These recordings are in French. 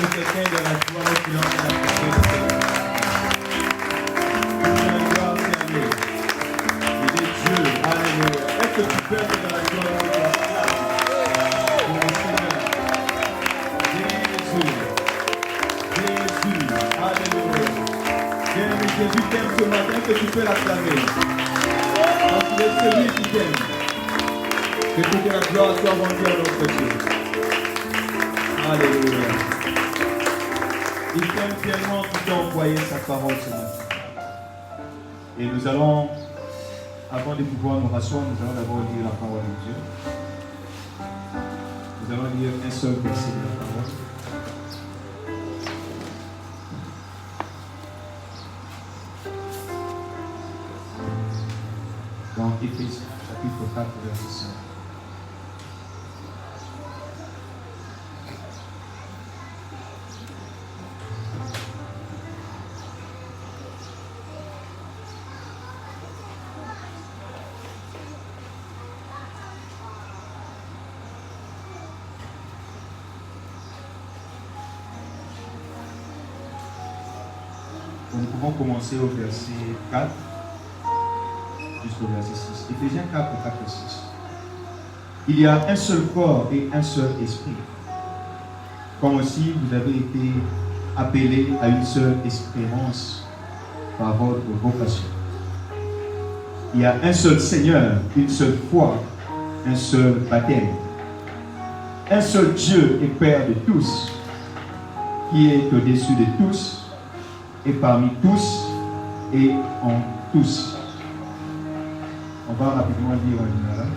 que quelqu'un de la joie qui lance la prière du Seigneur? La gloire, c'est à lui. Il est Dieu. Alléluia. Est-ce que tu peux être dans la joie de Dieu? Pour le Seigneur. Jésus. Jésus. Alléluia. Bien-aimé, Jésus t'aime ce matin que tu peux l'acclamer. Parce qu'il est celui qui t'aime. Que toute la gloire soit rendue à notre Dieu. Alléluia. Il t'aime tellement qu'il t'a envoyé sa parole ce matin. Et nous allons, avant de pouvoir nous rasseoir, nous allons d'abord lire la parole de Dieu. Nous allons lire un seul verset de la parole. Dans Éphésiens, chapitre 4, verset 5. Nous pouvons commencer au verset 4 jusqu'au verset 6. Éphésiens 4, 4 et 6. Il y a un seul corps et un seul esprit. Comme aussi vous avez été appelés à une seule espérance par votre vocation. Il y a un seul Seigneur, une seule foi, un seul baptême. Un seul Dieu et Père de tous, qui est au-dessus de tous, et parmi tous et en tous. On va rapidement lire en général.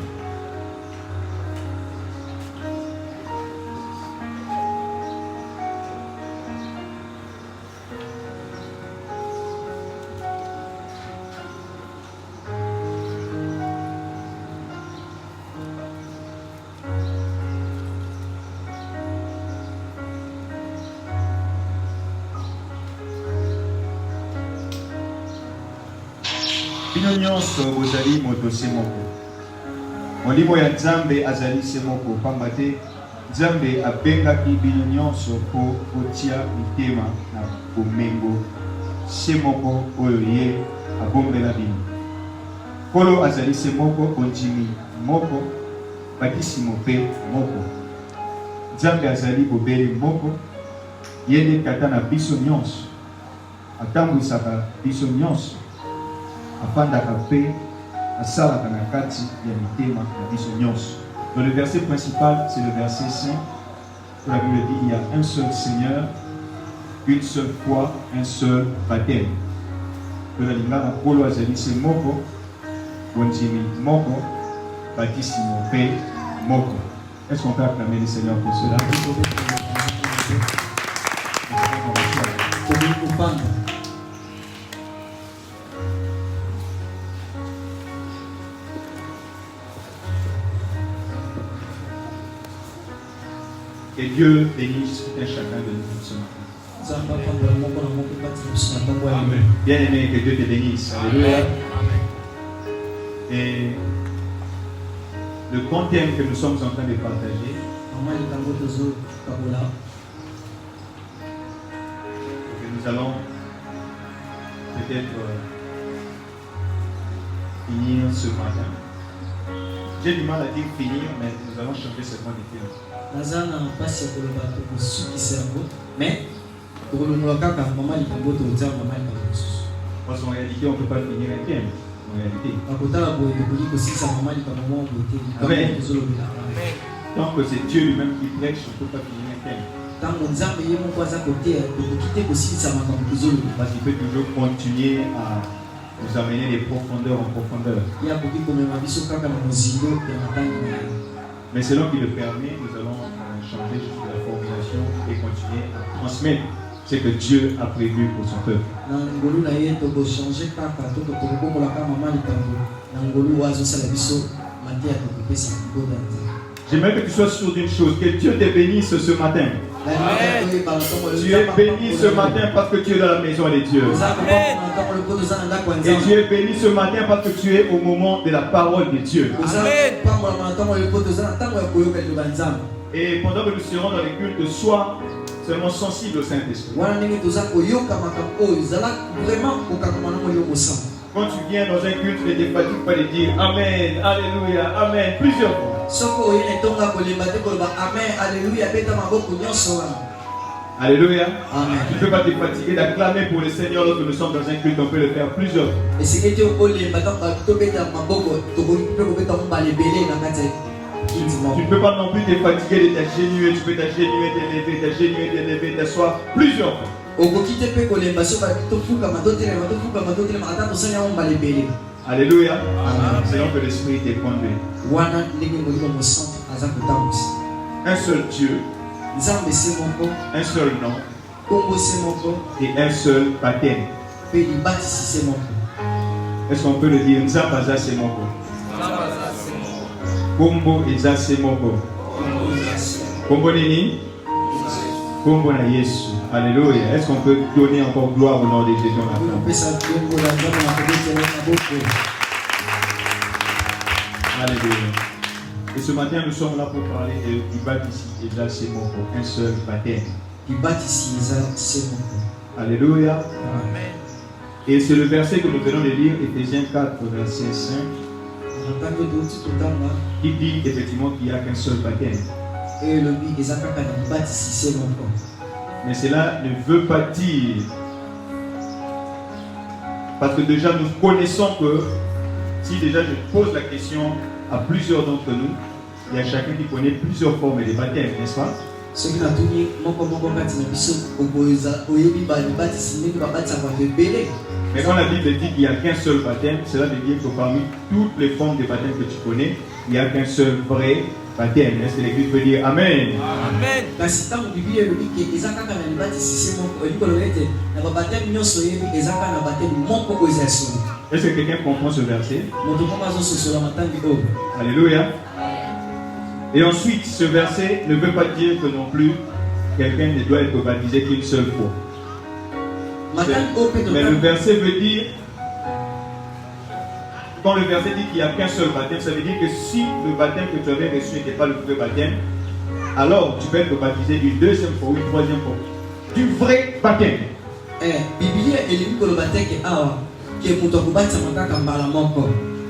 Bino nyonso bozali moto se moko. Molimo ya Nzambe azali se moko pamba te Nzambe abengaki bino nyonso po kotia mitema na bomengo se moko oyo ye abombela bino. Kolo azali se moko, ondimi moko, bakisimo mpe moko. Nzambe azali bobeli moko, ye nde tata na biso nyonso, atambwisaka biso nyonso, afandaka mpe asalaka na kati ya mitema na biso nyonso. Dans le verset principal, c'est le verset 5, où la Bible dit il y a un seul Seigneur, une seule foi, un seul baptême. Que la lingala polo azali se moko, ondimi moko, bakisimo mpe moko. Est-ce qu'on peut acclamer le Seigneur pour cela? Que Dieu bénisse tout un chacun de nous ce matin. Amen. Bien aimé, que Dieu te bénisse. Alléluia. Et le contenu que nous sommes en train de partager, que nous allons peut-être finir ce matin. J'ai du mal à dire finir, mais nous allons changer seulement de thème. Mais parce qu'en réalité, on ne peut pas finir un thème. En réalité. Amen. Tant que c'est Dieu lui-même qui prêche, on ne peut pas finir un thème. Parce qu'il peut toujours continuer à nous amener des profondeurs en profondeur. Mais selon qu'il le permet, nous allons changer juste la formulation et continuer à transmettre ce que Dieu a prévu pour son peuple. J'aimerais que tu sois sûr d'une chose, que Dieu te bénisse ce matin. Amen. Tu es béni ce matin parce que tu es dans la maison de Dieu. Amen. Et tu es béni ce matin parce que tu es au moment de la parole de Dieu. Amen. Et pendant que nous serons dans les cultes, soit seulement sensible au Saint-Esprit. Quand tu viens dans un culte, ne te fatigue pas de dire Amen, Alléluia, Amen, plusieurs fois. Alléluia. Amen. Tu ne peux pas te fatiguer d'acclamer pour le Seigneur lorsque nous sommes dans un culte, on peut le faire plusieurs fois. Tu ne peux pas non plus te fatiguer de t'agenouiller, tu peux t'agenouiller, t'asseoir plusieurs fois. Alléluia. Selon que l'Esprit t'est conduit. Un seul Dieu, un seul nom et un seul baptême. Est-ce qu'on peut le dire? Nzambaza Semoko. Kombo Eza Semoko. Kombo Nini? Kombo na Yesu. Alléluia. Est-ce qu'on peut donner encore gloire au nom de Jésus? Alléluia. Et ce matin, nous sommes là pour parler du baptême Eza Semoko, un seul baptême. Alléluia. Amen. Et c'est le verset que nous venons de lire, Éphésiens 4, verset 5, qui dit effectivement qu'il n'y a qu'un seul baptême. Mais cela ne veut pas dire, parce que déjà nous connaissons que, si déjà je pose la question à plusieurs d'entre nous, il y a chacun qui connaît plusieurs formes de baptême, n'est-ce pas? Mais quand la Bible dit qu'il n'y a qu'un seul baptême, cela veut dire que parmi toutes les formes de baptême que tu connais, il n'y a qu'un seul vrai baptême. Est-ce que l'Église peut dire Amen? Amen. Est-ce que quelqu'un comprend ce verset? Alléluia. Et ensuite, ce verset ne veut pas dire que non plus quelqu'un ne doit être baptisé qu'une seule fois. Mais le verset veut dire, quand le verset dit qu'il n'y a qu'un seul baptême, ça veut dire que si le baptême que tu avais reçu n'était pas le vrai baptême, alors tu peux être baptisé une deuxième fois ou une troisième fois. Du vrai baptême.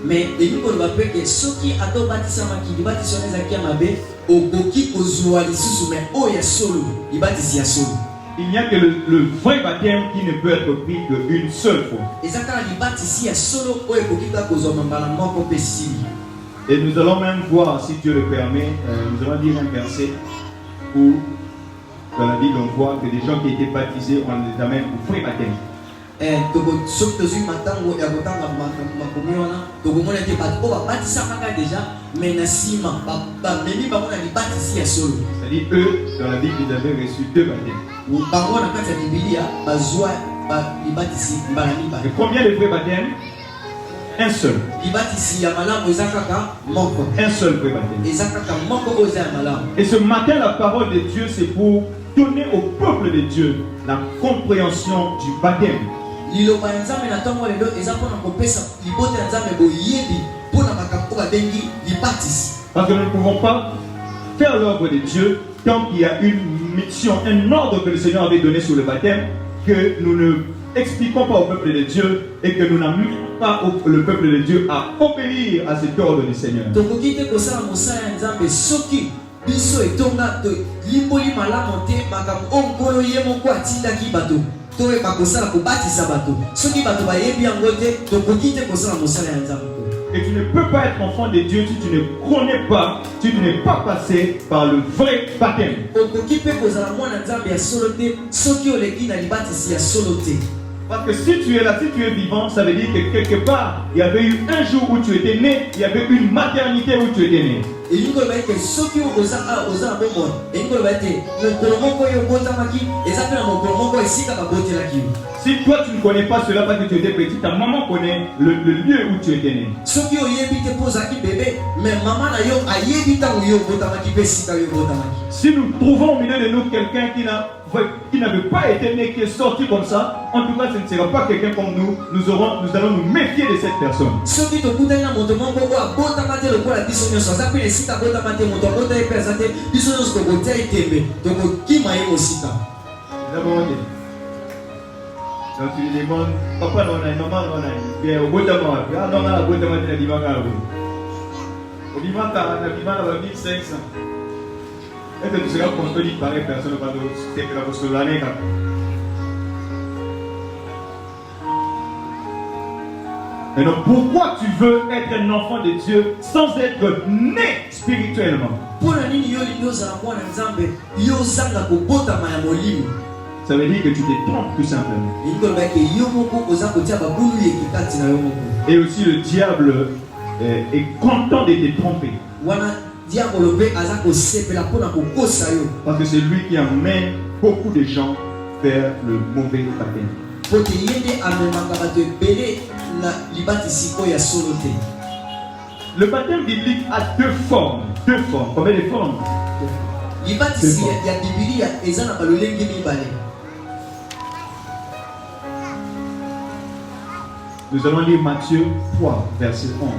Mais il n'y a que le vrai baptême qui ne peut être pris qu'une seule fois. Et nous allons même voir, si Dieu le permet, nous allons lire un verset où dans la Bible on voit que des gens qui étaient baptisés, on les amène au vrai baptême. C'est-à-dire eux, dans la Bible, ils avaient reçu deux baptêmes. Et combien de vrais baptêmes? Un seul. Un seul vrai baptême. Et ce matin, la parole de Dieu, c'est pour donner au peuple de Dieu la compréhension du baptême. Parce que nous ne pouvons pas faire l'œuvre de Dieu tant qu'il y a une mission, un ordre que le Seigneur avait donné sur le baptême, que nous ne expliquons pas au peuple de Dieu et que nous n'amenons pas le peuple de Dieu à obéir à cet ordre du Seigneur. Et tu ne peux pas être enfant de Dieu si tu ne connais pas, si tu n'es pas passé par le vrai baptême. Parce que si tu es là, si tu es vivant, ça veut dire que quelque part, il y avait eu un jour où tu étais né, il y avait une maternité où tu étais né. Si toi tu ne connais pas cela parce que tu étais petit, ta maman connaît le lieu où tu étais né. Si nous trouvons au milieu de nous quelqu'un qui n'a qui n'avait pas été né, qui est sorti comme ça, en tout cas, ce ne sera pas quelqu'un comme nous. Nous allons nous méfier de cette personne. Donc tu lui demandes, papa non, maman non, bien au bout de moi, ah non, la boîte de moi, tu l'as dit, au vivant, tu as 1500. Est-ce que tu seras contredit par une personne quand tu es là pour l'année? Et donc pourquoi tu veux être un enfant de Dieu sans être né spirituellement? Ça veut dire que tu te trompes tout simplement. Et aussi le diable est content de te tromper. Parce que c'est lui qui amène beaucoup de gens vers le mauvais baptême. Le baptême biblique a deux formes. Combien de formes? Nous allons lire Matthieu 3, verset 11.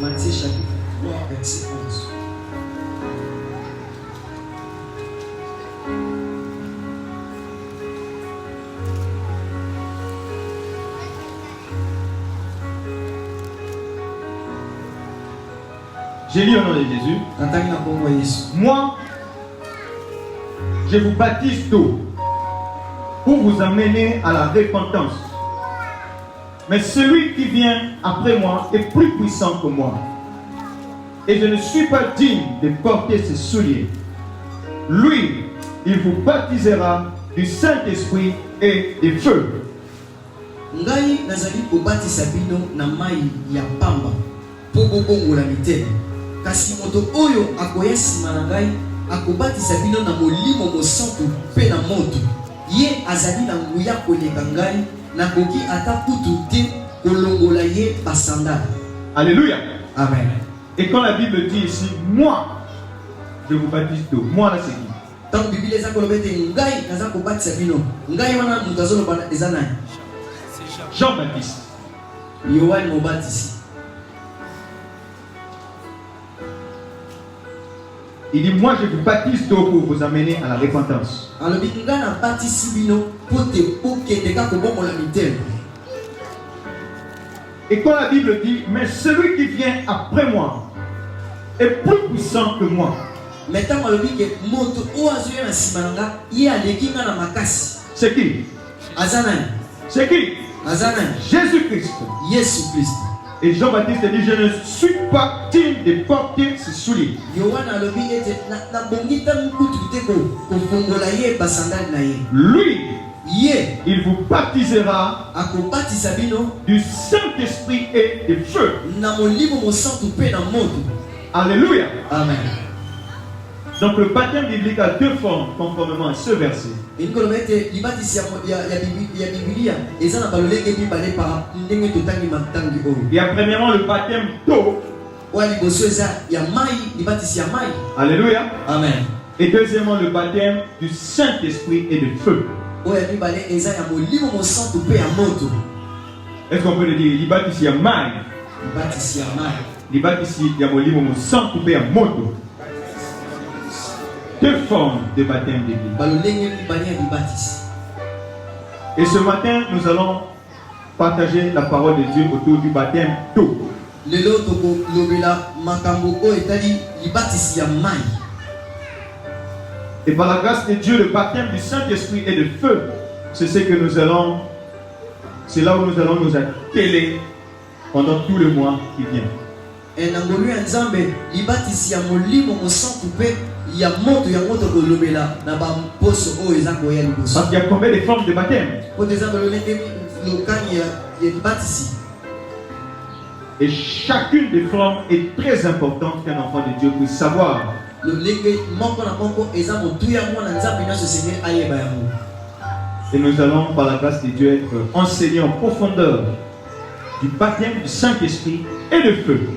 Matthieu chapitre 3, verset 11. J'ai lu au nom de Jésus. Moi, je vous baptise d'eau pour vous amener à la repentance. Mais celui qui vient après moi est plus puissant que moi. Et je ne suis pas digne de porter ses souliers. Lui, il vous baptisera du Saint-Esprit et du feu. Ngai nazali kobatisa bino na mai ya pamba po bobongola mitema. Kasi moto oyo akoya sima na ngai akobatisa bino na molimo mosantu pe na moto. Ye azali na nguya koleka ngai nakoki ata kutu te kolongola ye basanda. Alléluia. Amen. Et quand la Bible dit ici, moi, je vous baptise d'eau. Moi là c'est qui? Tant Bible eza kolobete ngai naza kobatisa bino. Ngai wana mutazo loba eza nani? Jean-Baptiste. Yohane Mobatisi. Il dit, moi je vous baptise d'eau pour vous amener à la repentance. Et quand la Bible dit, mais celui qui vient après moi est plus puissant que moi. C'est qui? C'est qui? Jésus-Christ. Et Jean-Baptiste dit, je ne suis pas digne de porter ses souliers. Lui, il vous baptisera du Saint-Esprit et du feu. Alléluia. Amen. Donc le baptême biblique a deux formes conformément à ce verset. Il y a premièrement le baptême d'eau. Alléluia. Amen. Et deuxièmement le baptême du Saint-Esprit et de feu. Est-ce qu'on peut le dire? Il baptise Yamai. Il baptise Yamolimo sans couper à moto. Deux formes de baptême biblique. Et ce matin, nous allons partager la parole de Dieu autour du baptême d'eau. Et par la grâce de Dieu, le baptême du Saint-Esprit et de feu, c'est ce que nous allons, c'est là où nous allons nous atteler pendant tout le mois qui vient. Parce qu'il y a combien de formes de baptême? Et chacune des formes est très importante qu'un enfant de Dieu puisse savoir. Et nous allons par la grâce de Dieu être enseignés en profondeur du baptême du Saint-Esprit et de feu.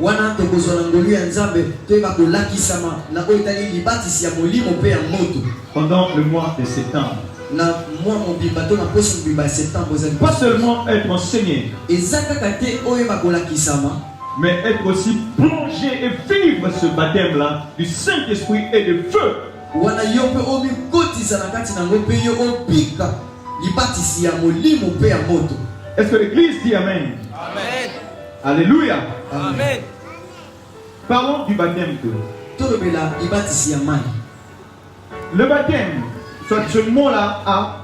wana tokozwa na ngolu ya nzambe toyeba kolakisama na oyo etali libatisi ya molimo mpe ya moto pendant le mois de septembre. na mwa mobimba to na poso mobimba ya septembre eza Pas seulement être enseigné, eza kaka te oyeba kolakisama mais être aussi plongé et vivre ce baptême-là du Saint-Esprit et de feu. wana yo mpe omikotisa na kati na ngo mpe yo obika libatisi ya molimo mpe ya moto. Est-ce que l'Église dit Amen? Amen. Alléluia. Amen. Parlons du baptême. tolobela libatisi ya mai. Le baptême, soit ce mot-là a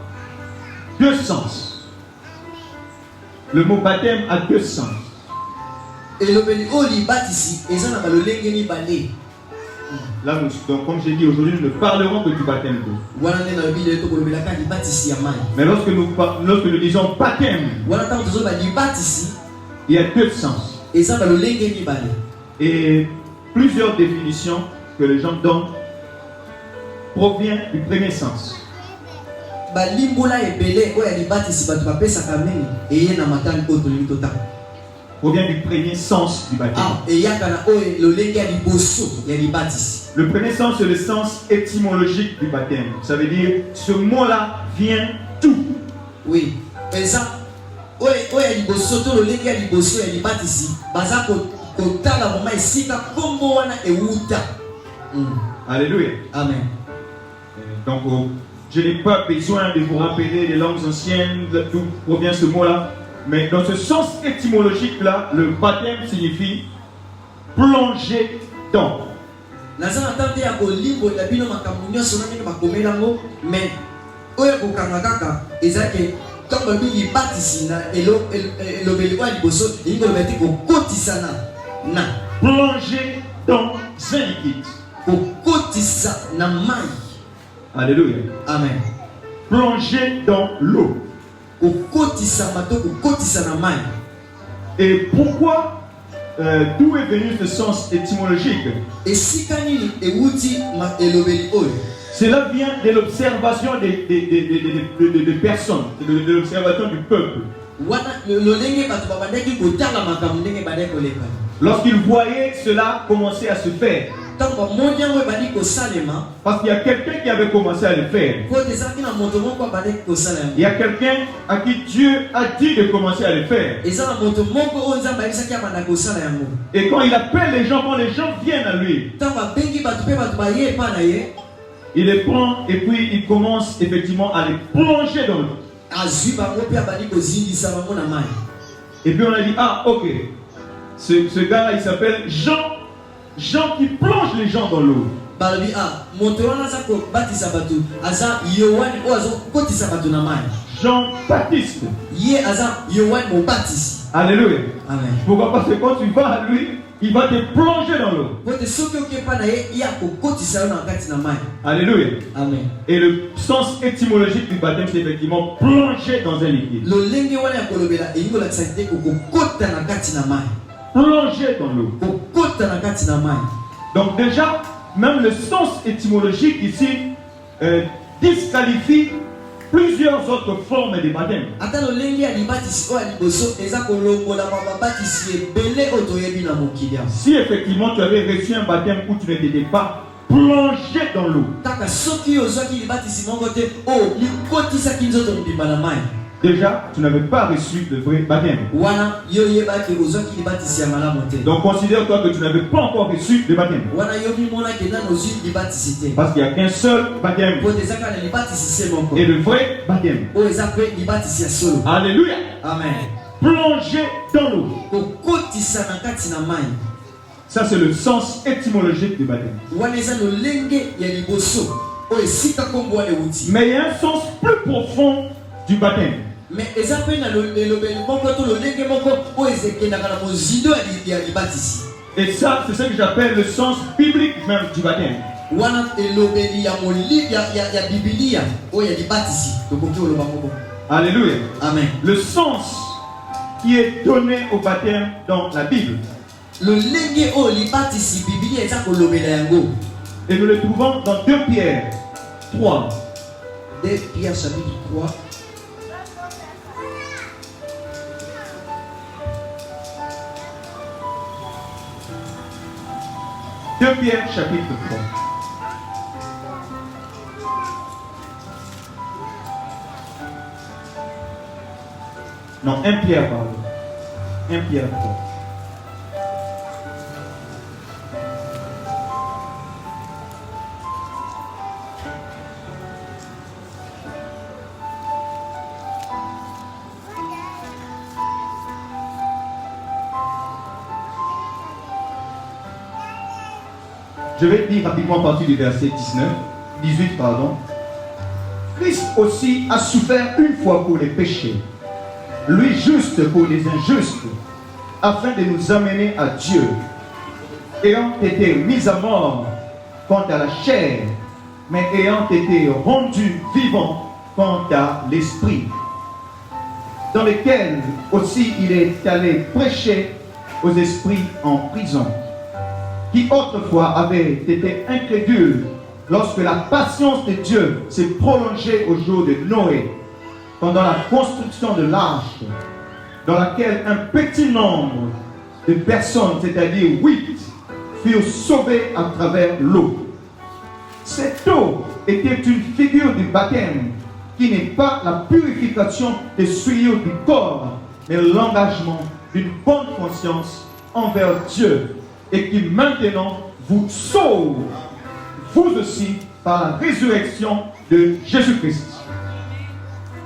deux sens. Le mot baptême a deux sens. elobeli oyo libatisi eza na balolenge mibale. Là, donc, comme j'ai dit aujourd'hui, nous ne parlerons que du baptême. wana nde na biblia tokolobelaka libatisi ya mai. Mais lorsque nous disons baptême, wana ntango tozoloba libatisi il y a deux sens. eza balolenge mibale. Et plusieurs définitions que les gens donnent proviennent du premier sens. balimbola ebele oyo ya libatisi bato bapesaka mingi eye na matani oyo tolingi totanga. Provient du premier sens du baptême. eyaka na oyo lolenge ya liboso ya libatisi. Le premier sens, c'est le sens étymologique du baptême. Ça veut dire, ce mot-là vient tout. Oui, eza oyo ya liboso to lolenge ya liboso ya libatisi baza kotala moma esika kombo wana ewuta. Alléluia. Amen. Donc, je n'ai pas besoin de vous rappeler les langues anciennes, d'où provient ce mot-là. Mais dans ce sens étymologique-là, le baptême signifie plonger dans. naza na tante ya kolimbola bino makambo nyonso na ndenge bakomeli yango mais oyo kokanga kaka ezake ntango balobi libatisi na elobeli oyo ya liboso elingi koloba te kokotisa na Plonger dans un liquide. kokotisa na mai. Alléluia. Amen. Plonger dans l'eau. kokotisa mato kokotisa na mai. Et pourquoi d'où est venu ce sens étymologique? esika nini ewuti elobeli oyo? Cela vient de l'observation des personnes, de l'observation du peuple. wana lolenge bato babandaki kotala makambo ndenge badaki koleka. Lorsqu'ils voyaient cela commencer à se faire, ntango bamoni yango ebandi kosalema parce qu'il y a quelqu'un qui avait commencé à le faire. po ezalaki na moto moko abandaki kosala yango. Il y a quelqu'un à qui Dieu a dit de commencer à le faire. eza na moto moko oyo nzambe ayebisaki abanda kosala yango. Et quand il appelle les gens, quand les gens viennent à lui, ntango abengi bato mpe bato baye epa na ye il les prend et puis il commence effectivement à les plonger dans l'eau. azwi bango mpe abandi kozindisa bango na mai. Et puis on a dit, ah ok, ce gars-là il s'appelle Jean. Jean qui plonge les gens dans l'eau. balobi moto wana aza kobatisa bato aza yohane oyo azokotisa bato na mai. Jean Baptiste. ye aza yohane mobatisi. Alléluia. Amen. Pourquoi? Parce que quand tu vas à lui, il va te plonger dans l'eau. po te soki oki epa na ye ye akokotisa yo na kati na mai. Alléluia. Amen. Et le sens étymologique du baptême, c'est effectivement plonger dans un liquide. lolenge wana ya kolobela elingi kolakisa te kokokota na kati na mai. Plonger dans l'eau. kokota na kati na mai. Donc déjà, même le sens étymologique ici disqualifie plusieurs autres formes de baptême. ata lolenge ya libatisi oyo ya liboso eza kolongola babatisi ebele oyo toyebi na mokili. Si effectivement tu avais reçu un baptême où tu ne t'étais pas plongé dans l'eau, kaka soki ozwaki libatisi moko te oyo likotisaki nzoto mobimba na mai, déjà tu n'avais pas reçu le vrai baptême. wana yo yebaki ozwaki libatisi ya malamu te. Donc considère-toi que tu n'avais pas encore reçu le baptême. wana yo mimonaki nano ozwi libatisi te. Parce qu'il n'y a qu'un seul baptême. po te ezaka na libatisi se moko Et le vrai baptême. oyo eza mpe libatisi ya solo. Alléluia. Amen. Plonger dans l'eau. kokotisa na kati na mai Ça c'est le sens étymologique du baptême. wana eza lolenge ya liboso oyo esika kombo wana ewuti. Mais il y a un sens plus profond du baptême. mais eza mpe na elobeli moko to lolenge moko oyo ezekendaka na mozindo ya libatisi. Et ça, c'est ce que j'appelle le sens biblique même du baptême. wana elobeli ya bibilia oyo ya libatisi tokoki oloba moko. Alléluia. Amen. Le sens qui est donné au baptême dans la Bible. lolenge oyo libatisi bibilia eza kolobela yango. Et nous le trouvons dans 2 Pierre 3. 2 Pierre chapitre 3. 2 Pierre chapitre 3. Non, 1 Pierre, pardon. 1 Pierre 3. Je vais lire rapidement à partir du verset 18. Christ aussi a souffert une fois pour les péchés, lui juste pour les injustes, afin de nous amener à Dieu, ayant été mis à mort quant à la chair, mais ayant été rendu vivant quant à l'esprit, dans lequel aussi il est allé prêcher aux esprits en prison, qui autrefois avaient été incrédules lorsque la patience de Dieu s'est prolongée au jour de Noé, pendant la construction de l'arche, dans laquelle un petit nombre de personnes, c'est-à-dire 8, furent sauvées à travers l'eau. Cette eau était une figure du baptême, qui n'est pas la purification des souillures du corps, mais l'engagement d'une bonne conscience envers Dieu, et qui maintenant vous sauve, vous aussi, par la résurrection de Jésus-Christ.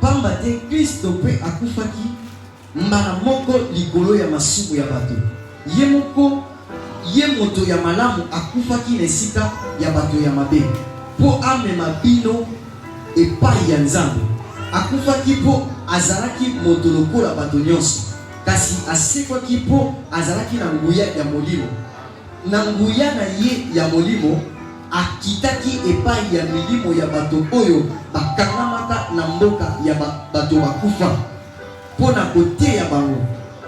Pambate Kristo pe akufaki mbala moko likolo ya masuku ya bato. Ye moto ya malamu akufaki na esika ya bato ya mabe. Po amema bino epai ya Nzambe. Akufaki po azalaki moto lokola bato nyonso. Kasi asekwaki po azalaki na nguya ya molimo. Na nguya na ye ya molimo akitaki epai ya milimo ya bato oyo bakangamaka na mboka ya bato bakufa pona kote ya bango.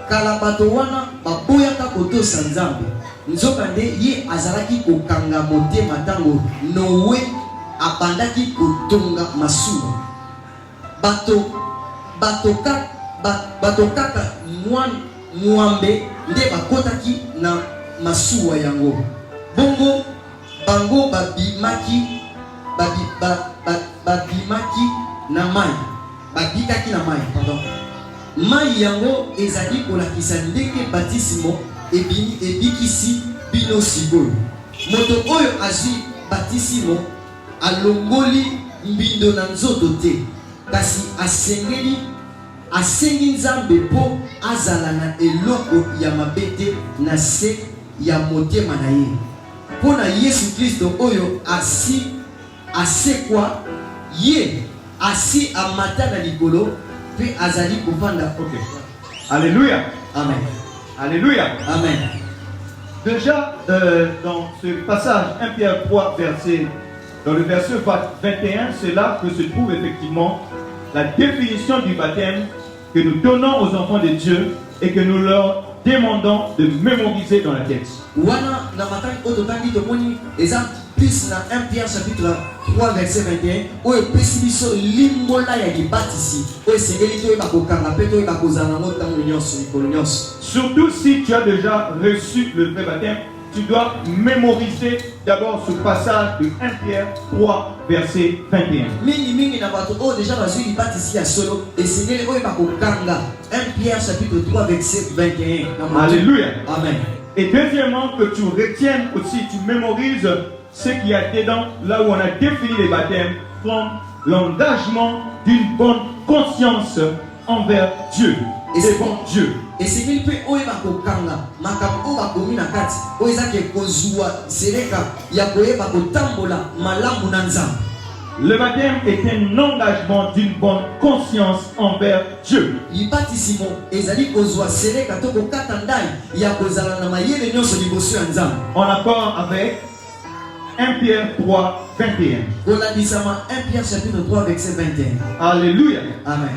Kala bato wana baboyaka kotosa Nzambe, nzoka nde ye azalaki kokanga motema tango Noe abandaki kotonga masuwa. Bato kaka mwambe nde bakotaki na masuwa yango. Bongo bango babimaki na mai, babikaki na mai, pardon. Mai yango ezali kolakisa ndenge batisimo ebikisi bino sikoyo. Moto oyo azwi batisimo alongoli mbindo na nzoto te, kasi asengi Nzambe po azala na eloko ya mabete na se ya motema na ye. Pona Yesu Kristo oyo asekwa ye asi amata na likolo pe azali kovanda. Okay. Alléluia. Amen. Alléluia. Amen. Déjà dans ce passage 1 Pierre 3 dans le verset 21, c'est là que se trouve effectivement la définition du baptême que nous donnons aux enfants de Dieu et que nous leur demandons de mémoriser dans la tête. Wana na matani ototangi tomoni eza plus na 1 Pierre chapitre 3 verset 21 oyo pesi biso limbola ya libatisi oyo sengeli to bakokanga pe to bakozana ngo tango nyonso likolo nyonso. Surtout si tu as déjà reçu le vrai baptême, tu dois mémoriser d'abord ce passage de 1 Pierre 3 verset 21. Mingi na bato oyo déjà bazwi libatisi ya solo esengeli oyo bakokanga 1 Pierre chapitre 3 verset 21. Alléluia. Amen. Et deuxièmement, que tu retiennes aussi, tu mémorises ce qu'il y a dedans, là où on a défini les baptêmes, comme l'engagement d'une bonne conscience envers Dieu. Et c'est bon Dieu. Et c'est qu'il peut oye bakokanga makambo bakomi na kati oyo ezaki kozwa seleka ya koyeba kotambola malamu na Nzambe. Le baptême est un engagement d'une bonne conscience envers Dieu. Libatisimo ezali kozwa seleka to kokata ndai ya kozala na mayele nyonso liboso ya Nzambe. En accord avec 1 Pierre 3 21. Kolandisama 1 Pierre chapitre 3 verset 21. Alléluia. Amen.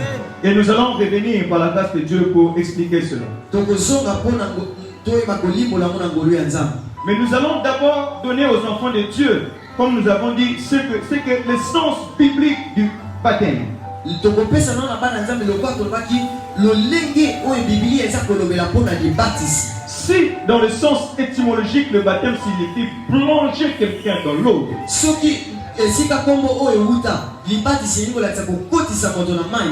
Et nous allons revenir par la grâce de Dieu pour expliquer cela. Mais nous allons d'abord donner aux enfants de Dieu, comme nous avons dit, ce que l'essence biblique du baptême. Si, dans le sens étymologique, le baptême signifie plonger quelqu'un dans l'eau, soki esika kombo oyo wuta libatisi elingi kolakisa kokotisa moto na mai,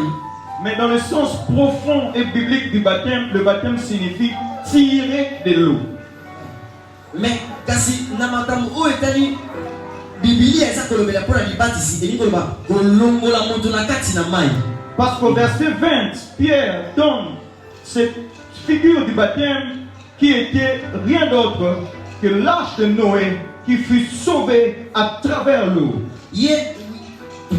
mais dans le sens profond et biblique du baptême, le baptême signifie tirer de l'eau. mais kasi na makambo oyo etali bibilia eza kolobela mpona libatisi elingi koloba kolongola moto na kati na mai. Parce qu'au verset 20, Pierre donne cette figure du baptême qui était rien d'autre que l'arche de Noé qui fut sauvé à travers l'eau. Ye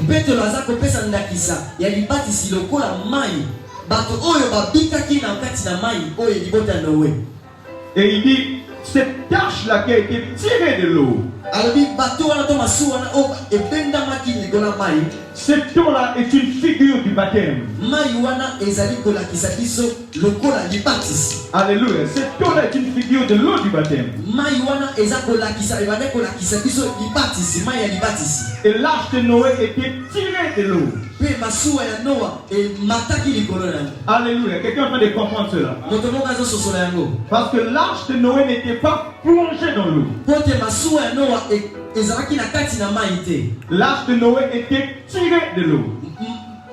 petelo aza kopesa ndakisa ya libatisi lokola mai bato oyo babikaki na kati na mai oyo libota Noé. Et il dit, cette tache-là qui a été tirée de l'eau, alobi bato wana to masuwa na o ebendamaki likola mai, cette eau-là est une figure du baptême. mai wana ezali kolakisa biso lokola libatisi. Alléluia. Cette eau-là est une figure de l'eau du baptême. Mai wana eza kolakisa ebande kolakisa biso libatisi, mai ya libatisi. Et l'arche de Noé était tirée de l'eau. Pe masuwa ya Noa emataki likolo na yango. Alléluia. Quelqu'un est en train de comprendre cela. Moto moko azososola yango. Parce que l'arche de Noé n'était pas plongée dans l'eau. Po te masuwa ya Noa ezalaki na kati na mai te. L'arche de Noé était tirée de l'eau.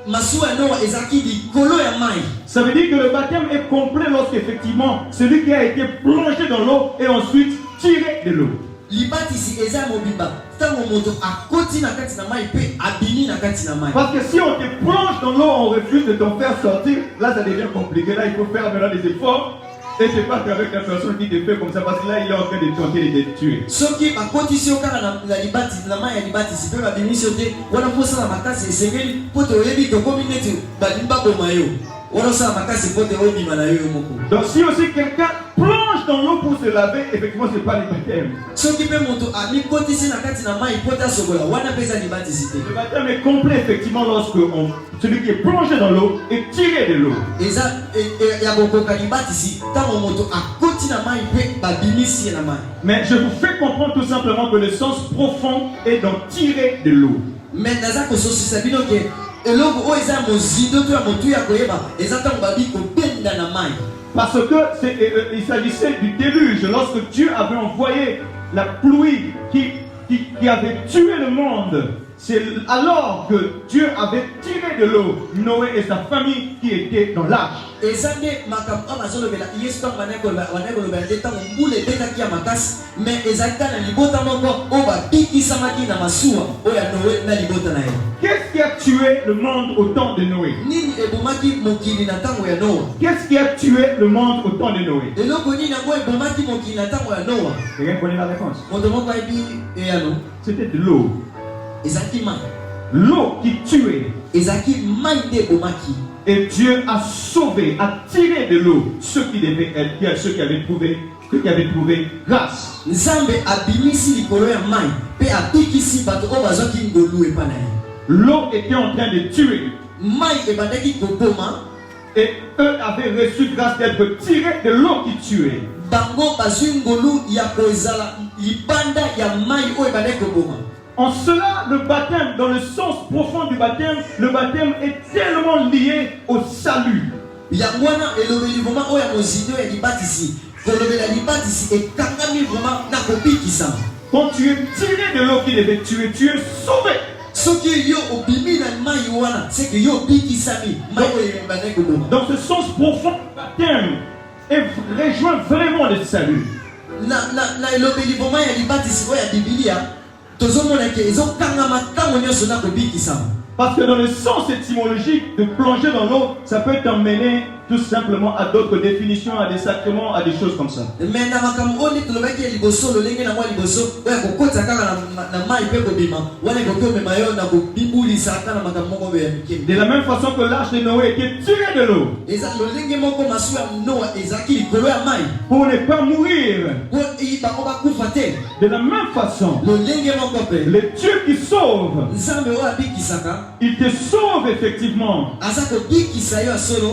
Masuwa ya Noa ezalaki likolo ya mai. Ça veut dire que le baptême est complet lorsqu'effectivement celui qui a été plongé dans l'eau et ensuite tiré de l'eau. Libatisi eza mobimba tango moto akoti na kati na mai pe abini na kati na mai. Parce que si on te plonge dans l'eau, on refuse de t'en faire sortir, là ça devient compliqué. Là il faut faire maintenant des efforts. Et c'est pas qu'avec la personne qui te fait comme ça, parce que là il est en train de tenter de te tuer. Soki bakotisi okaka na libatisi na mai ya libatisi pe babimisi yo te wana mposala makasi esengeli po te oyebi tokomi neti balingi baboma yo wana osala makasi po te oyebima na yo moko. Donc si aussi quelqu'un plonge dans l'eau pour se laver, effectivement c'est pas le baptême. Soki pe moto amikotisi na kati na mai po te asokola wana pe eza libatisi te. Le baptême est complet effectivement lorsque celui qui est plongé dans l'eau est tiré de l'eau. Eza ya kokoka libatisi tango moto akoti na mai pe babimisi ye na mai. Mais je vous fais comprendre tout simplement que le sens profond est d'en tirer de l'eau. Mais naza kososisa bino ke eloko oyo eza mozindo to ya motu ya koyeba eza ntango babi kobenda na mai. Parce que il s'agissait du déluge, lorsque Dieu avait envoyé la pluie qui avait tué le monde. C'est alors que Dieu avait tiré de l'eau Noé et sa famille qui étaient dans l'arche. Ezange makambo amazolobela yesu tango wanakolobela te tango mbula ebetaki ya makasi mais ezalaki na libota moko oyo babikisamaki na masuwa oyo ya Noé na libota na ye. Qu'est-ce qui a tué le monde au temps de Noé? Nini ebomaki mokili na tango ya Noa? Qu'est-ce qui a tué le monde au temps de Noé? Eloko nini yango ebomaki mokili na tango ya Noa? Quelqu'un connaît la réponse? Moto moko ayebi eyano C'était de l'eau. ezalaki mai. L'eau qui tuait. Ezalaki mai nde ebomaki. Et Dieu a sauvé, a tiré de l'eau ceux qui avaient trouvé grâce. Nzambe abimisi likolo ya mai pe abikisi bato oyo bazwaki ngolu epa na ye. L'eau était en train de tuer. Mai ebandaki koboma. Et eux avaient reçu grâce d'être tirés de l'eau qui tuait. Bango bazwi ngolu ya kozala libanda ya mai oyo ebandaki koboma. En cela, le baptême, dans le sens profond du baptême, le baptême est tellement lié au salut. Yangwana elobeli vraiment oyo ya mozindo ya libatisi. Kolobela libatisi ekangami vraiment na kobikisa. Quand tu es tiré de l'eau qui devait tuer, tu es sauvé. Soki yo obimi na mai wana, c'est que yo bikisami mai oyo ebandaki koboma. Donc ce sens profond du baptême rejoint vraiment le salut. Na elobeli vraiment ya libatisi oyo ya Biblia. Parce que dans le sens étymologique de plonger dans l'eau, ça peut t'emmener tout simplement à d'autres définitions, à des sacrements, à des choses comme ça. De la même façon que l'arche de Noé était tirée de l'eau pour ne pas mourir. De la même façon, le Dieu qui sauve, il te sauve effectivement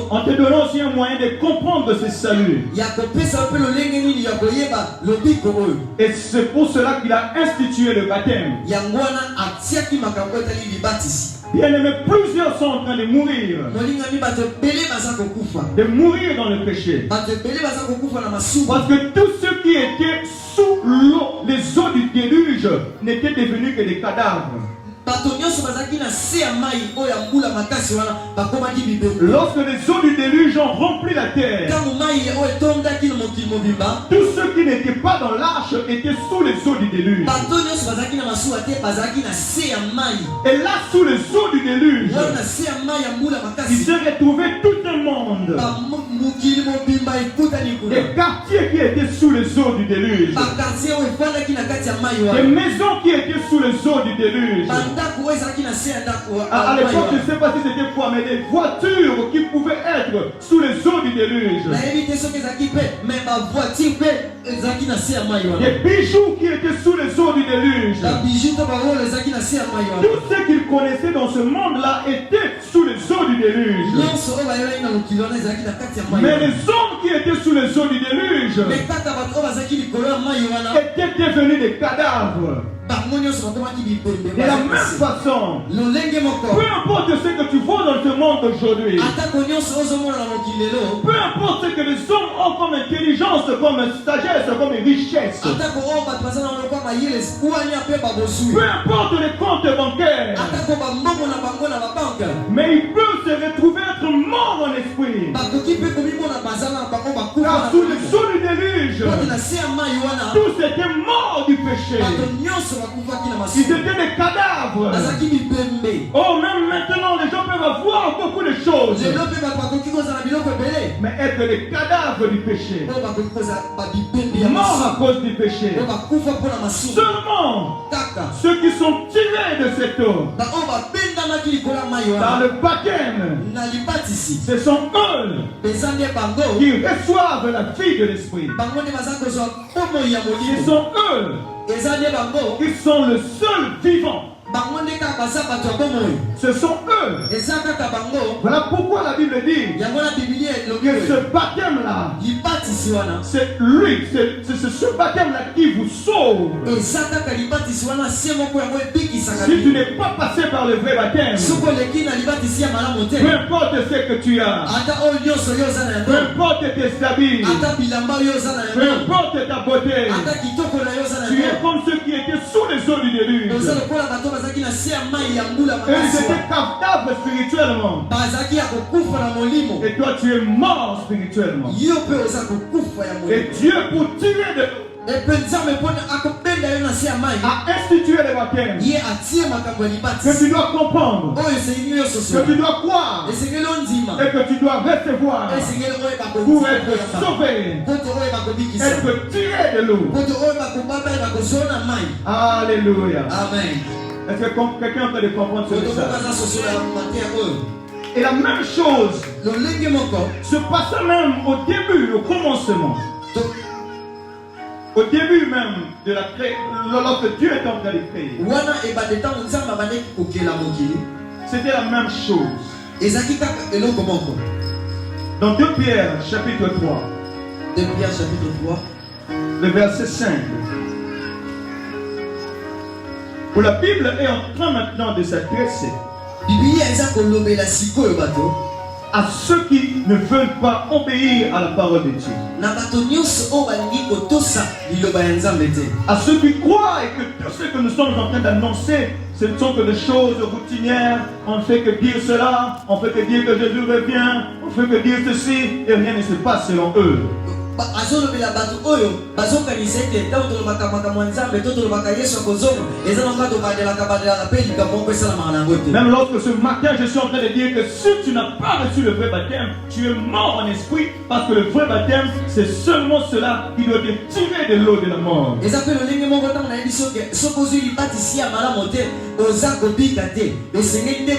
en te donnant aussi un moyen de comprendre ce salut. ya kopesa pe lolenge nini ya koyeba lobiko oyo. Et c'est pour cela qu'il a institué le baptême. Yango wana atiaki makambo etali libatisi. Bien aimé, plusieurs sont en train de mourir. Molingami bato ebele baza kokufa. De mourir dans le péché. Bato ebele baza kokufa na masumu. Parce que tous ceux qui étaient sous l'eau, les eaux du déluge, n'étaient devenus que des cadavres. Bato nyonso bazaki na se ya mai oyo ya mbula makasi wana bakomaki bibembe. Lorsque les eaux du déluge ont rempli la terre, Ntango mai oyo etondaki na mokili mobimba, tous ceux qui n'étaient pas dans l'arche étaient sous les eaux du déluge. bato nyonso bazaki na masuwa te bazalaki na se ya mai. Et là, sous les eaux du déluge, Wana na se ya mai ya mbula il makasi. s'est retrouvé tout un monde. Mokili mobimba ekutani kuna. Des quartiers qui étaient sous les eaux du déluge. Bakartier oyo efandaki na kati ya mai Des wana. maisons qui étaient sous les eaux du déluge. Bandako oyo ezalaki na se ya ndako À l'époque, je ne sais pas si c'était quoi, mais des voitures qui pouvaient être sous les eaux du déluge. nayebi te soki ezalaki mpe me bavoiture mpe ezalaki na se ya mai wana. Des bijoux qui étaient sous les eaux du déluge. babiju to barolo ezalaki na se ya mai wana. Tout ce qu'ils connaissaient dans ce monde-là étaient sous les eaux du déluge. nyonso oyo bayelaki na mokili wana ezalaki na kati ya mai Mais wana. les hommes qui étaient sous les eaux du déluge me kaka bato oyo bazalaki likolo ya mai wana étaient devenus des cadavres. bango nyonso bakomaki bipembe. De la même façon, lolenge moko peu importe ce que tu vois dans ce monde aujourd'hui, atako nyonso ozomona na mokili lelo, peu importe ce que les hommes ont comme intelligence, comme sagesse, comme richesse, atako oyo bato baza na lokwa mayele kuwania mpe babosui, peu importe les comptes bancaires, atako bambongo na bango na babanke, mais ils peuvent se retrouver être morts en esprit. bakoki mpe komimona baza na bango bakufa Car na sous les eaux du déluge, poti na se ya mai wana tous étaient morts du péché. bato nyonso bakufaki na Ils masumu étaient des cadavres. bazalaki bipembe. Oh, même maintenant, les gens peuvent avoir beaucoup de choses, lelo mpe bato bakoki kozala biloko ebele mais être des cadavres du péché. oyo bakoki kozala babipembe ya Morts à masumu cause du péché. oyo bakufa mpona masumu Seulement kaka ceux qui sont tirés de cette eau baoyo babendamaki likolo ya mai dans wana le baptême, na libatisi ce sont eux eza nde bango qui reçoivent la vie de l'esprit. bango nde baza kozwa bomoi ya Ce molimo sont eux eza nde bango qui sont le seul vivant. bango nde kaka baza bato ya bomoi Ce sont eux. eza kaka bango. Voilà pourquoi la Bible dit yango na bibilia elobi que ce baptême-là, libatisi wana c'est lui, c'est ce baptême-là qui vous sauve. eza kaka libatisi wana se moko yango ebikisaka Si tu bino. n'es pas passé par le vrai baptême, soki oleki na libatisi ya malamu te peu importe ce que tu as, ata oyo nyonso yo oza na peu yango importe tes habits, ata bilamba oyo oza na peu yango importe ta beauté, ata kitoko na yo oza na tu es yango comme ceux qui étaient sous les eaux du déluge. oza lokola bato bazalaki na se ya mai ya mbula Eux, ils makasi étaient cadavres spirituellement. bazalaki ya kokufa na molimo Et toi, tu es mort spirituellement. yo mpe oza kokufa ya molimo. Et Dieu, pour tirer de epe nzambe mpona akobenda yo na se ya mai a institué le baptême. ye atie makambo ya Que libatisi tu dois comprendre, oyo esengeli yo que soso tu dois croire esengeli ondima et que tu dois recevoir esengeli oyeba pour être sauvé, poto oyeba kobikisa être tiré de l'eau. poto oyeba kobaba yeba kozona mai. Alléluia. Amen. Est-ce que quelqu'un est en train de comprendre ce poto message? kokaza soso ya mateya oyo Et la même chose lolenge moko se passait même au début, au commencement. to- Au début même de la création, lorsque Dieu est en train de créer. wana ebande ntango nzambe abandaki kokela mokili C'était la même chose. ezalaki kaka eloko moko. Dans 2 Pierre, chapitre 3, de Pierre chapitre 3 le verset 5. Où la Bible est en train maintenant de s'adresser bibilia eza kolobela sikoyo bato à ceux qui ne veulent pas obéir à la parole de Dieu. na bato nyonso oyo balingi kotosa liloba ya nzambe te, À ceux qui croient et que tout ce que nous sommes en train d'annoncer, ce ne sont que des choses routinières. On ne fait que dire cela, on fait que dire que Jésus revient, on fait que dire ceci, et rien ne se passe selon eux. azolobela bato oyo bazokanisa ete ntango tolobaka makambo ya nzambe to tolobaka yesu akozonga eza nanga tobandelaka mpe likambo moko esalamaka na yango te. Même lorsque ce matin je suis en train de dire que si tu n'as pas reçu le vrai baptême, tu es mort en esprit, parce que le vrai baptême, c'est seulement cela qui doit te tirer de l'eau de la mort. eza mpe lolenge moko ntango nayebi soki ozwi libatisi ya malamu te oza kobika te, esengeli nde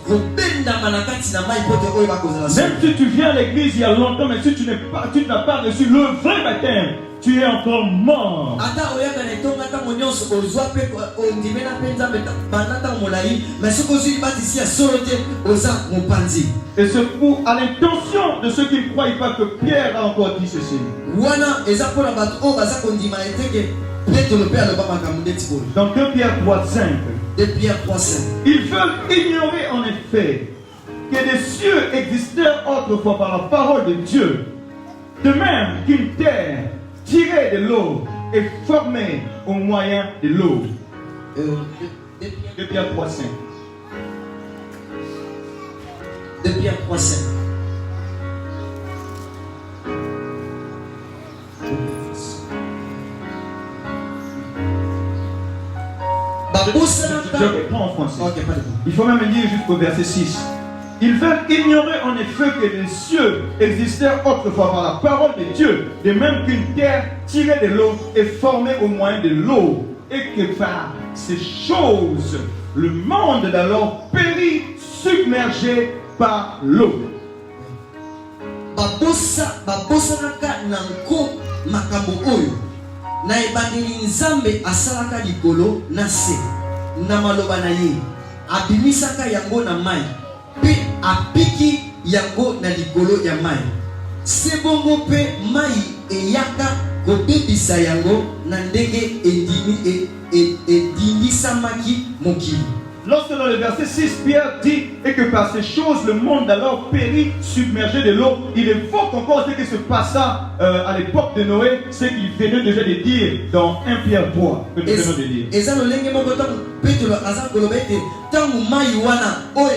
kobendama na kati na mai mpo te oyo bakozala Même si tu viens à l'église il y a longtemps, mais si tu n'as pas reçu le vrai baptême, tu es encore mort. Ata oyaka na etonga ntango nyonso ozwa mpe ondimena mpe nzambe banda ntango molai mais soki ozwi libatisi ya solo te oza mopanzi. Et c'est pour à l'intention de ceux qui ne croient pas que Pierre a encore dit ceci. Wana eza mpona bato oyo baza kondima eteke Petro mpe aloba makambo ndeti boye. Dans 2 Pierre 3,5, De Pierre 3:5. ils veulent ignorer en effet que les cieux existèrent autrefois par la parole de Dieu, de même qu'une terre tirée de l'eau est formée au moyen de l'eau. 2 Pierre 3,5. De Pierre 3:5. Je reprends en français. Ok, pas de problème. Il faut même lire jusqu'au verset 6. Ils veulent ignorer en effet que les cieux existèrent autrefois par la parole de Dieu, de même qu'une terre tirée de l'eau est formée au moyen de l'eau, et que par ces choses, le monde d'alors périt submergé par l'eau. babosanaka na nko makambo oyo na ebandeli nzambe asalaka likolo na se na maloba na ye abimisaka yango na mai mpe apiki yango na likolo ya mai se bongo mpe mai eyaka kobebisa yango na ndenge endimisamaki mokili. Lorsque dans le verset 6, Pierre dit et que par ces choses le monde alors périt submergé de l'eau, il évoque encore ce qui se passa à l'époque de Noé, ce qu'il venait déjà de dire dans 1 Pierre 3 que nous venons de lire. Eza lolenge moko tango Petro aza koloba ete tango mai wana oyo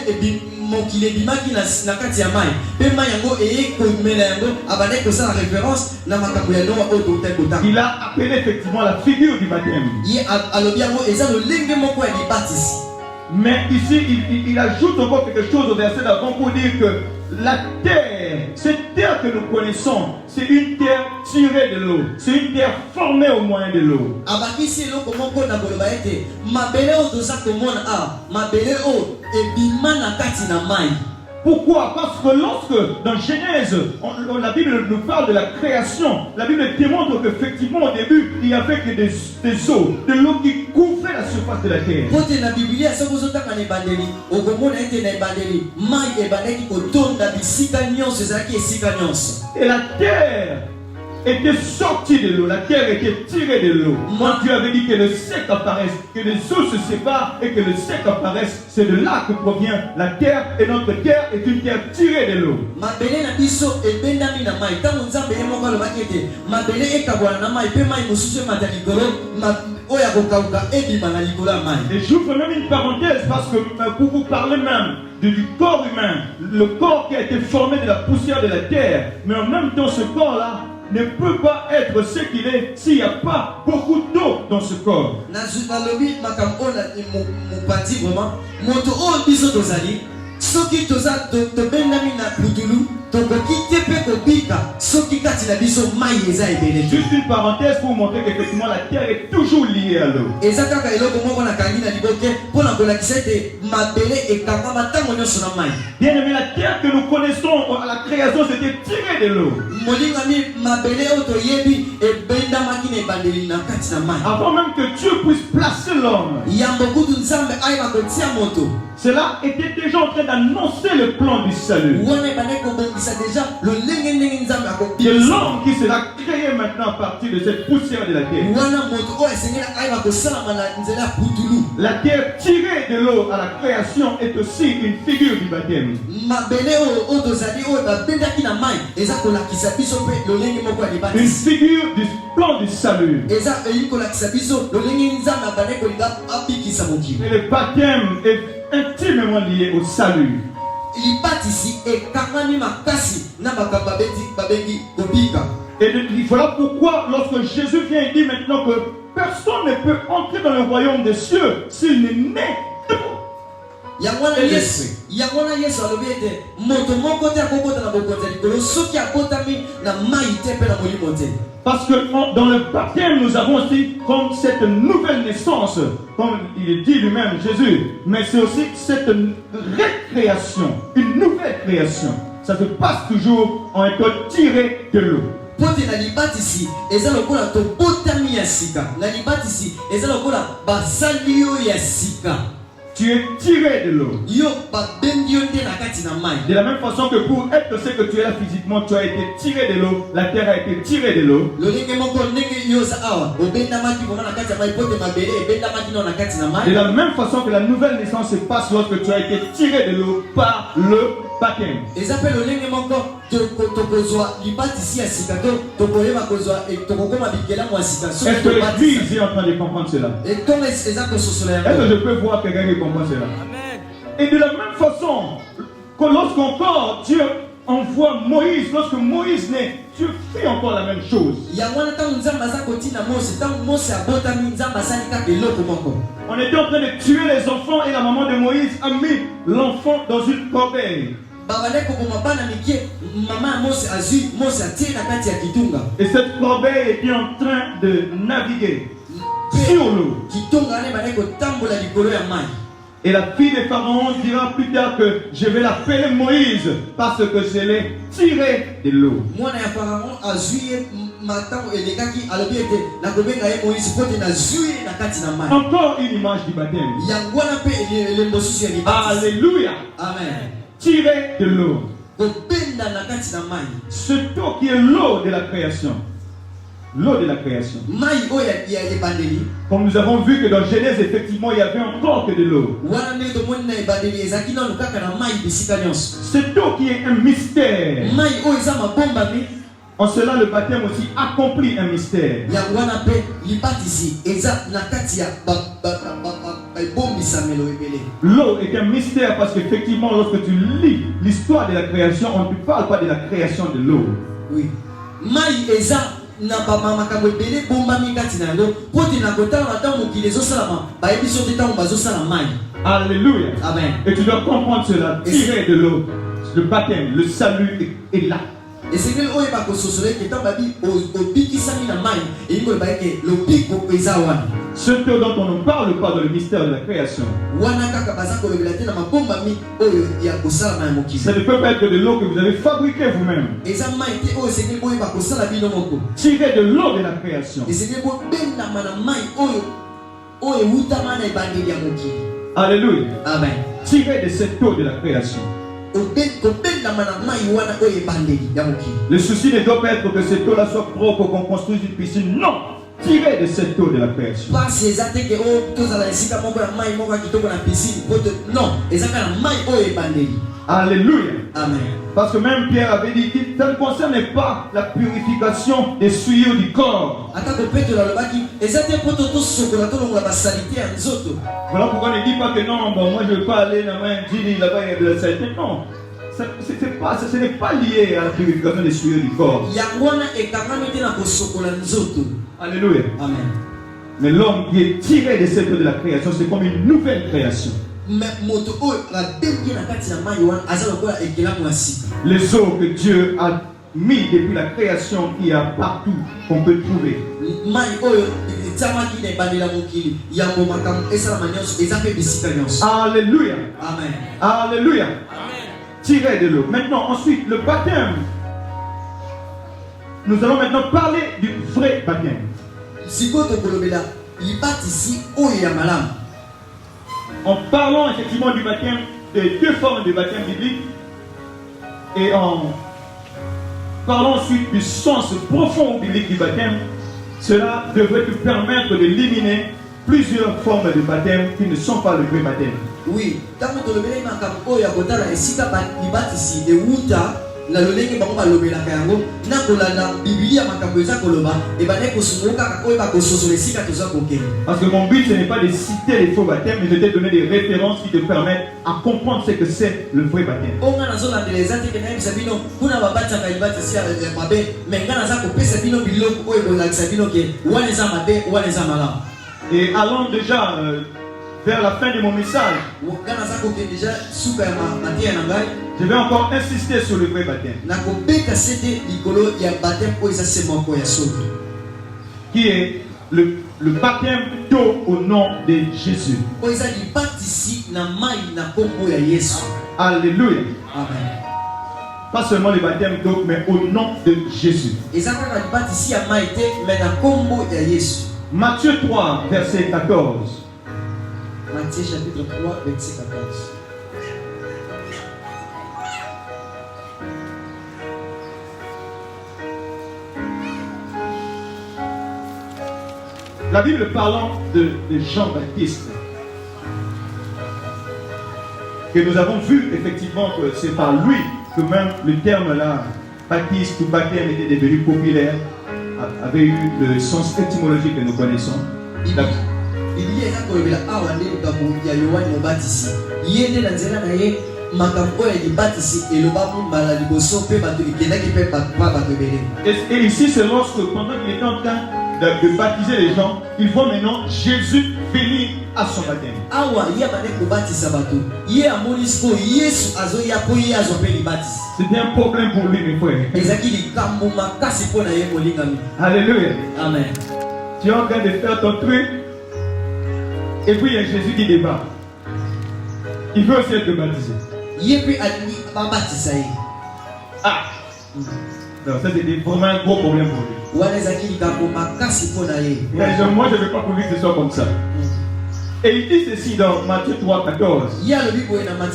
mokili ebimaki na kati ya mai mpe mai yango eye komela yango abandaki kosala référence na makambo ya Noa oyo totali kotanga. Il a appelé effectivement la figure du baptême. Ye alobi yango eza lolenge moko ya libatisi. Mais ici, il ajoute encore quelque chose au verset d'avant pour dire que la terre, cette terre que nous connaissons, c'est une terre tirée de l'eau. C'est une terre formée au moyen de l'eau. Abakisi eloko moko na koloba ete mabele oyo toza komona mabele oyo ebima na kati na mai. Pourquoi? Parce que lorsque dans Genèse, la Bible nous parle de la création, la Bible démontre qu'effectivement au début, il n'y avait que des eaux, de l'eau qui couvrait la surface de la terre. Pote na Biblia soki ozotanga na ebandeli okomona ete na ebandeli mai ebandaki kotonda bisika nyonso ezalaki esika nyonso. Et la terre était sortie de l'eau, la terre était tirée de l'eau. Quand Dieu avait dit que le sec apparaisse, que les eaux se séparent et que le sec apparaisse, c'est de là que provient la terre, et notre terre est une terre tirée de l'eau. Mabele na biso ebendami na mai ntango nzambe ye moko alobaki ete mabele ekabwana na mai mpe mai mosusu emata likolo oyo akokauka ebima na likolo ya mai. Et j'ouvre même une parenthèse parce que pour vous parler même du corps humain, le corps qui a été formé de la poussière de la terre, mais en même temps ce corps-là ne peut pas être ce qu'il est s'il n'y a pas beaucoup d'eau dans ce corps. Nalobi makambo oyo mopanzi vraiment moto oyo biso tozali soki toza tobendami na putulu tokoki te mpe kobika soki kati na biso mai eza ebele. Juste une parenthèse pour montrer qu'effectivement la terre est toujours liée à l'eau. Eza kaka eloko moko nakangi na liboke mpona kolakisa ete mabele ekangama ntango nyonso na mai. Bien aimé, la terre que nous connaissons à la création, c'était tiré de l'eau. Molingami mabele oyo toyebi ebendamaki na ebandeli na kati na mai. Avant même que Dieu puisse placer l'homme, yambo kutu nzambe ayeba kotia moto. cela était déjà en train d'annoncer le plan du salut. Wana ebandaki kobongisa deja lolenge ndenge nzambe C'est akobimisa. l'homme qui sera créé maintenant à partir de cette poussière de la terre. Wana moto oyo esengeli ayeba kosalama na nzela ya putulu. La terre tirée de l'eau à la création est aussi une figure du baptême. Mabele oyo tozali oyo babendaki na mai eza kolakisa biso mpe lolenge moko ya Une libatisi. figure du plan du salut. Eza eyi kolakisa biso lolenge nzambe abandaki kolinga abikisa mokili. Et le baptême est intimement lié au salut. Libatisi ekangami makasi na makambo babengi kobika. Et voilà pourquoi lorsque Jésus vient et dit maintenant que personne ne peut entrer dans le royaume des cieux s'il n'est né de Yangwana Yesu alobi ete moto moko te akokota na bokonzi ya likolo soki abotami na mai te mpe na molimo te. Parce que dans le baptême, nous avons aussi comme cette nouvelle naissance, comme il dit lui-même Jésus, mais c'est aussi cette récréation, une nouvelle création. Ça se passe toujours en étant tiré de l'eau. pote na libatisi eza lokola tobotami ya sika na libatisi eza lokola basali yo ya sika. Tu es tiré de l'eau. Yo babendi yo nde na kati na mai. De la même façon que pour être ce que tu es là physiquement, tu as été tiré de l'eau, la terre a été tirée de l'eau. Lolenge moko ndenge yo za awa obendamaki koma na kati ya mai pote mabele ebendamaki no na kati na mai. De la même façon que la nouvelle naissance se passe lorsque tu as été tiré de l'eau par le baptême. Ezape lolenge moko tokozwa libatisi ya sika tokoyeba kozwa tokokoma bikela mwa sika. Est-ce que l'église est en train de comprendre cela? Est-ce que je peux voir quelqu'un qui comprend cela? Amen. Et de la même façon que lorsqu'encore Dieu envoie Moïse, lorsque Moïse naît, Dieu fait encore la même chose. On était en train de tuer les enfants et la maman de Moïse a mis l'enfant dans une corbeille. Et cette corbeille était en train de naviguer sur l'eau. Et la fille de Pharaon dira plus tard que je vais l'appeler Moïse parce que je l'ai tiré de l'eau. Encore une image du baptême. Alléluia. Amen. Tiré de l'eau. Ce eau qui est l'eau de la création. L'eau de la création. Comme nous avons vu que dans Genèse, effectivement, il y avait encore que de l'eau. Cette eau qui est un mystère. En cela, le baptême aussi accomplit un mystère. L'eau est un mystère parce qu'effectivement, lorsque tu lis l'histoire de la création, on ne parle pas de la création de l'eau. Oui. Alléluia. Amen. Et tu dois comprendre cela. Tirer de l'eau, le baptême, le salut est là. Et c'est que oye ba kososole ke tant babi obiki sami na mai et ngo ba ke lo piko peza wana. Ce dont on ne parle pas dans le mystère de la création. Wana kaka baza ko lebela te na mabomba mi oyo ya kosala na mokili. Ça ne peut pas être de l'eau que vous avez fabriquée vous-même. Eza mai te oyo c'est que oye ba kosala bino moko. Tirer de l'eau de la création. Et c'est que bo benda mana mai oyo uta mana ibandeli ya mokili. Alléluia. Amen. Tirer de cette eau de la création. Le souci ne doit pas être que cette eau-là soit propre, qu'on construise une piscine. Non! Tirez de cette eau de la création. Alléluia. Amen. Parce que même Pierre avait dit que ça ne concerne pas la purification des souillures du corps. Voilà pourquoi on ne dit pas que non, bon, moi je ne veux pas aller là-bas, là-bas il y a de la saleté. Non. Ce n'est pas lié à la purification des souillures du corps. Alléluia. Amen. Mais l'homme qui est tiré de cette eau de la création, c'est comme une nouvelle création. Les eaux que Dieu a mis depuis la création qu'il y a partout qu'on peut trouver. Alléluia. Amen. Alléluia. Tirer de l'eau. Maintenant, ensuite, le baptême. Nous allons maintenant parler du vrai baptême. En parlant effectivement du baptême, des deux formes de baptême biblique, et en parlant ensuite du sens profond biblique du baptême, cela devrait te permettre d'éliminer plusieurs formes de baptême qui ne sont pas le vrai baptême. Oui, tant que le bébé m'a comme oya kotala esika batisi de wuta na lolenge bango balobela kango na kolanda Biblia makambo eza koloba e bane kosunguka ka oya kososo esika toza kokende. Parce que mon but ce n'est pas de citer les faux baptêmes, mais de te donner des références qui te permettent à comprendre ce que c'est le vrai baptême. Onga na zola ndeleza te ke na bisabino kuna babata ka libatisi ya mabe menga na za ko pesa bino biloko oyo kolakisa bino ke wana za mabe wana za mala. Et allons déjà vers la fin de mon message. Je vais encore insister sur le vrai baptême. Qui est le baptême d'eau au nom de Jésus. Alléluia. Alléluia. Amen. Pas seulement le baptême d'eau, mais au nom de Jésus. Matthieu 3, verset 14. Matthieu chapitre 3, verset 14. La Bible parlant de Jean-Baptiste, que nous avons vu effectivement que c'est par lui que même le terme là, baptiste ou baptême était devenu populaire, avait eu le sens étymologique que nous connaissons. Il y a et ici c'est lorsque pendant qu'il est en train de baptiser les gens, il voit maintenant Jésus venir à son baptême. C'était un problème pour lui, mes frères. Alléluia. Amen. Tu es en train de faire ton truc, et puis il y a Jésus qui débat. Il veut aussi être baptisé. Ah! Non, ça c'était vraiment un gros problème pour lui. Moi je ne veux pas pour lui que ce soit comme ça. Et il dit ceci dans Matthieu 3, 14.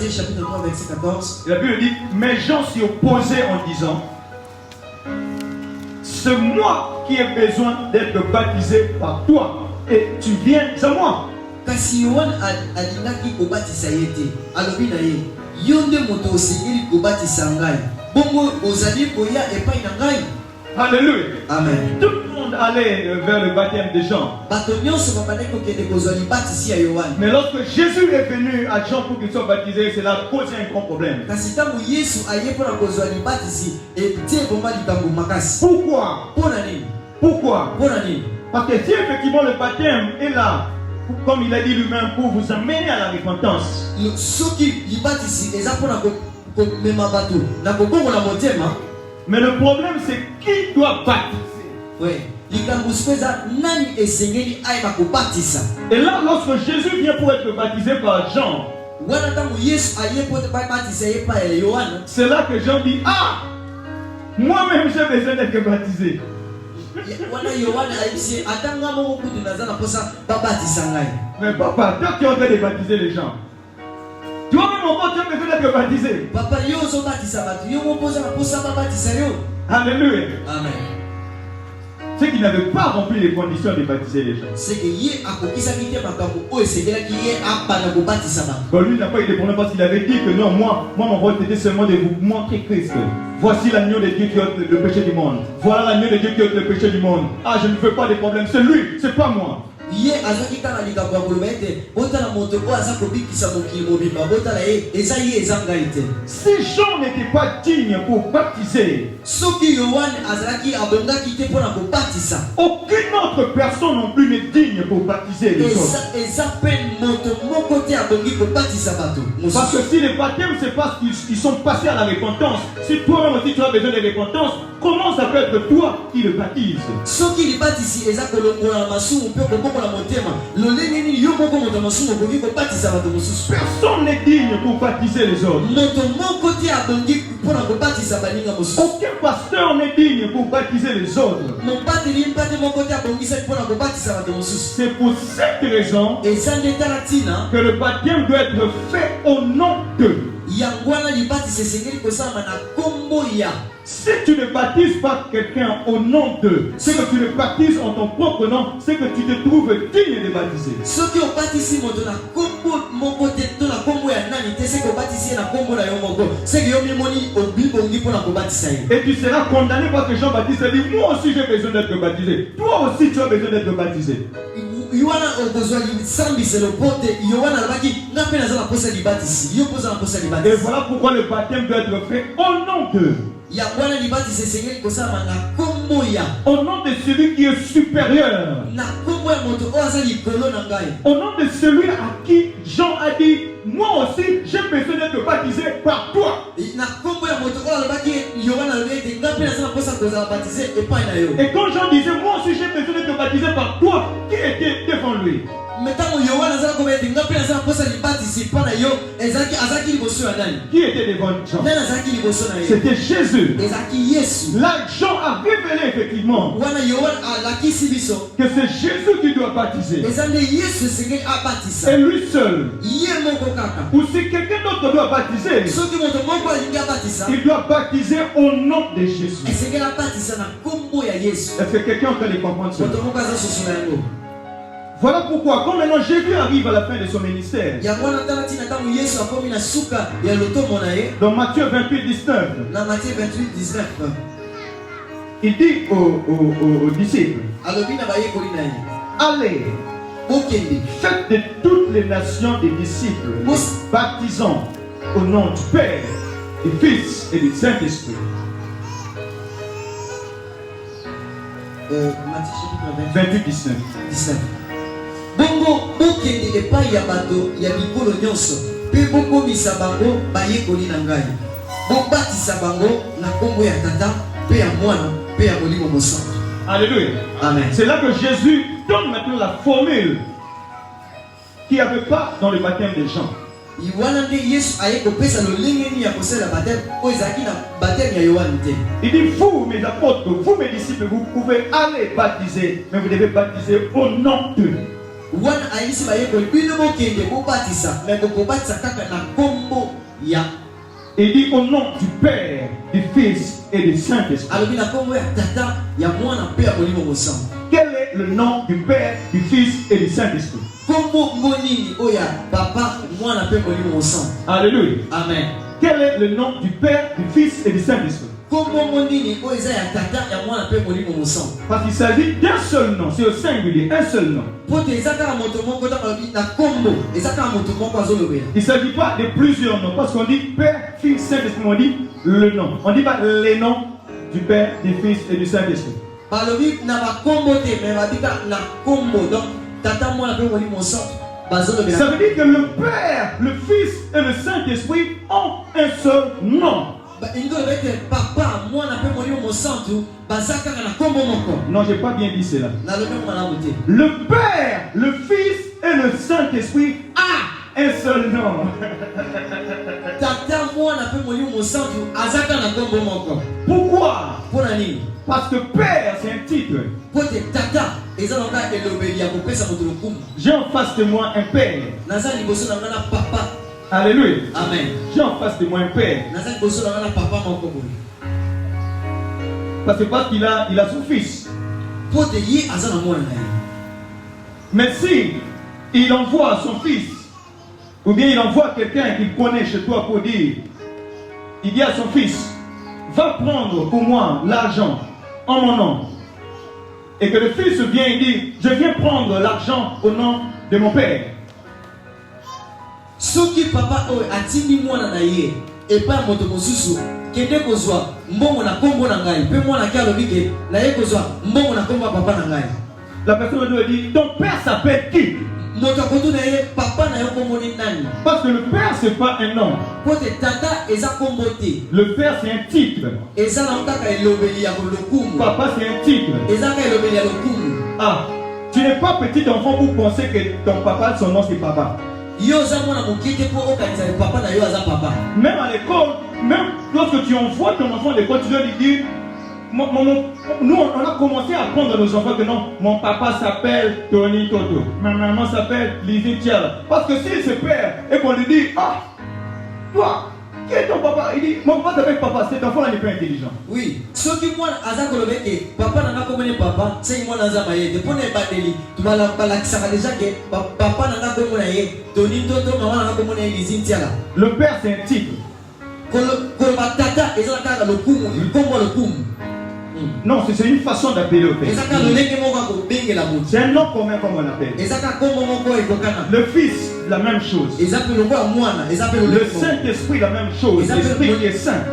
La chapitre 3, verset 14. La Bible dit, mais Jean s'y opposait en disant, c'est moi qui ai besoin d'être baptisé par toi, et tu viens à moi. Alléluia. Amen. Tout le monde allait vers le baptême de Jean. Mais lorsque Jésus est venu à Jean pour qu'il soit baptisé, cela a posé un grand problème. Pourquoi? Parce que si effectivement le baptême est là, comme il a dit lui-même, pour vous amener à la repentance. Mais le problème c'est qui doit baptiser. Et là, lorsque Jésus vient pour être baptisé par Jean, c'est là que Jean dit, ah, moi-même j'ai besoin d'être baptisé. Mais papa, toi qui es en train de baptiser les gens, toi-même encore tu as besoin d'être baptisé. Alléluia. Amen. Ceux qui n'avaient pas rempli les conditions de baptiser les gens. Bon, lui n'a pas eu de problème parce qu'il avait dit que non, moi mon rôle était seulement de vous montrer Christ. Voici l'agneau de Dieu qui ôte le péché du monde. Voilà l'agneau de Dieu qui ôte le péché du monde. Ah, je ne veux pas de problème. C'est lui, c'est pas moi. Si Jean n'était pas digne pour baptiser, aucune autre personne non plus n'est digne pour baptiser les autres. Parce que si les baptêmes c'est parce qu'ils sont passés à la repentance, si toi-même aussi tu as besoin de repentance, comment ça peut être toi qui le baptise? Personne n'est digne pour baptiser les autres. Aucun pasteur n'est digne pour baptiser les autres. C'est pour cette raison que le baptême doit être fait au nom d'eux. Si tu ne baptises pas quelqu'un au nom d'eux, c'est que tu le baptises en ton propre nom, c'est que tu te trouves digne de baptiser. Et tu seras condamné parce que Jean-Baptiste a dit, moi aussi j'ai besoin d'être baptisé. Toi aussi tu as besoin d'être baptisé. Et voilà pourquoi le baptême doit être fait au nom d'eux. Au nom de celui qui est supérieur. Au nom de celui à qui Jean a dit, moi aussi j'ai besoin d'être baptisé par toi. Et quand Jean disait, moi aussi j'ai besoin d'être baptisé par toi, qui était devant lui? participa na yo ezaki liboso ya nani? Qui était devant Jean? Nani azaki liboso na yo? C'était Jésus. Ezaki Yesu. Là, Jean a révélé effectivement Wana Yohana alakisi biso que c'est Jésus qui doit baptiser. eza nde Yesu esengeli abatisa Et lui seul. ye moko kaka. Ou si quelqu'un d'autre doit baptiser, Soki moto moko alingi abatisa il doit baptiser au nom de Jésus. esengeli abatisa na kombo ya Yesu. Est-ce que quelqu'un est en train de comprendre cela? Moto moko aza soso na yango. Voilà pourquoi, quand maintenant Jésus arrive à la fin de son ministère, Yango wana tala ntina ntango Yesu akomi na suka ya lotomo na ye dans Matthieu 28, 19, na Matthieu 28, 19 il dit aux disciples, alobi na bayekoli na ye allez, bokende faites de toutes les nations des disciples, baptisant au nom du Père, du Fils et du Saint-Esprit. Matthieu chapitre 28, 19. 19 bongo bokende epai ya bato ya bikolo nyonso mpe bokomisa bango bayekoli na ngai bobatisa bango na kombo ya tata mpe ya mwana mpe ya molimo mosantu. Alléluia. Amen. C'est là que Jésus donne maintenant la formule qu'il n'y avait pas dans le baptême des gens. wana nde Yesu aye kopesa lolenge nini ya kosala bateme oyo ezalaki na bateme ya Yohane te. Il dit, vous mes apôtres, vous mes disciples, vous pouvez aller baptiser, mais vous devez baptiser au nom d'eux. Wana ayebisi bayekoli bino bokende bobatisa me bokobatisa kaka na kombo ya. Il dit au nom du Père, du Fils et du Saint-Esprit. alobi na kombo ya tata ya mwana mpe ya molimo mosantu. Quel est le nom du Père, du Fils et du Saint-Esprit? Kombo ngonini oya papa mwana mpe molimo mosantu. Alléluia. Amen. Quel est le nom du Père, du Fils et du Saint-Esprit? Kombo ngonini oyo eza ya tata ya mwana mpe molimo mosantu. Parce qu'il s'agit d'un seul nom, c'est au singulier, un seul nom. Po te eza kaka moto moko ntango alobi na kombo eza kaka moto moko azolobela. Il ne s'agit pas de plusieurs noms, parce qu'on dit Père, Fils, Saint-Esprit, on dit le nom. On ne dit pas les noms du Père, du Fils et du Saint-Esprit. Balobi na bakombo te me babika na kombo donc tata mwana mpe molimo mosantu bazolobela. Ça veut dire que le Père, le Fils et le Saint-Esprit ont un seul nom. Papa mwana mpe molimo mosantu baza kaka na kombo moko. Non, je n'ai pas bien dit cela. Nalobi malamu te. Le Père, le Fils et le Saint-Esprit a un seul nom. Tata mwana mpe molimo mosantu aza kaka na kombo moko. Pourquoi? Mpona nini? Parce que Père, c'est un titre. Po te tata eza loka elobeli ya kopesa moto lokumu. J'ai en face de moi un Père. Naza liboso na nga na papa. Alléluia. Amen. J'ai en face de moi un Père. Naza liboso na nga na papa moko boye. Parce que il a son fils. Po te ye aza na mwana na ye. Mais si il envoie son fils, ou bien il envoie quelqu'un qu'il connaît chez toi pour dire, il dit à son fils, va prendre pour moi l'argent en mon nom. Et que le fils vient et dit, je viens prendre l'argent au nom de mon père. Soki papa oyo atindi mwana na ye epai ya moto mosusu kende kozwa mbongo na kombo na ngai mpe mwana ki alobi ke naye kozwa mbongo na kombo ya papa na ngai. La personne doit dire, ton père s'appelle qui? Moto akotuna ye papa na yo kombo ni nani? Parce que le père c'est pas un nom. Po te tata eza kombo te. Le père c'est un titre. Eza na kaka elobeli ya lokumu. Papa c'est un titre. Eza kaka elobeli ya lokumu. Ah, tu n'es pas petit enfant pour penser que ton papa, son nom c'est papa. Yo za mwana mokeke po okanisa le papa na yo aza papa. Même à l'école, même lorsque tu envoies ton enfant à l'école, tu dois lui dire, nous on a commencé à apprendre à nos enfants que non, mon papa s'appelle Tony Toto, ma maman s'appelle Lizzie Tiala. Parce que s'il se perd et qu'on lui dit, ah, toi, qui est ton papa? Il dit, mon papa s'appelle papa, cet enfant n'est pas intelligent. Oui, soki mwana aza kolobe ke papa nanga komone papa, c'est mwana aza mayede. Pona ebadeli, tumala balakisaka déjà ke papa nanga komona ye, Tony Toto, maman nanga komona ye Lizzie Tiala. Le père c'est un titre. Koloba tata eza kaka lokumu, kombo lokumu. Non, c'est une façon d'appeler au père. C'est un nom commun comme on l'appelle. Le fils, la même chose. Le Saint-Esprit, la même chose. L'Esprit qui est saint.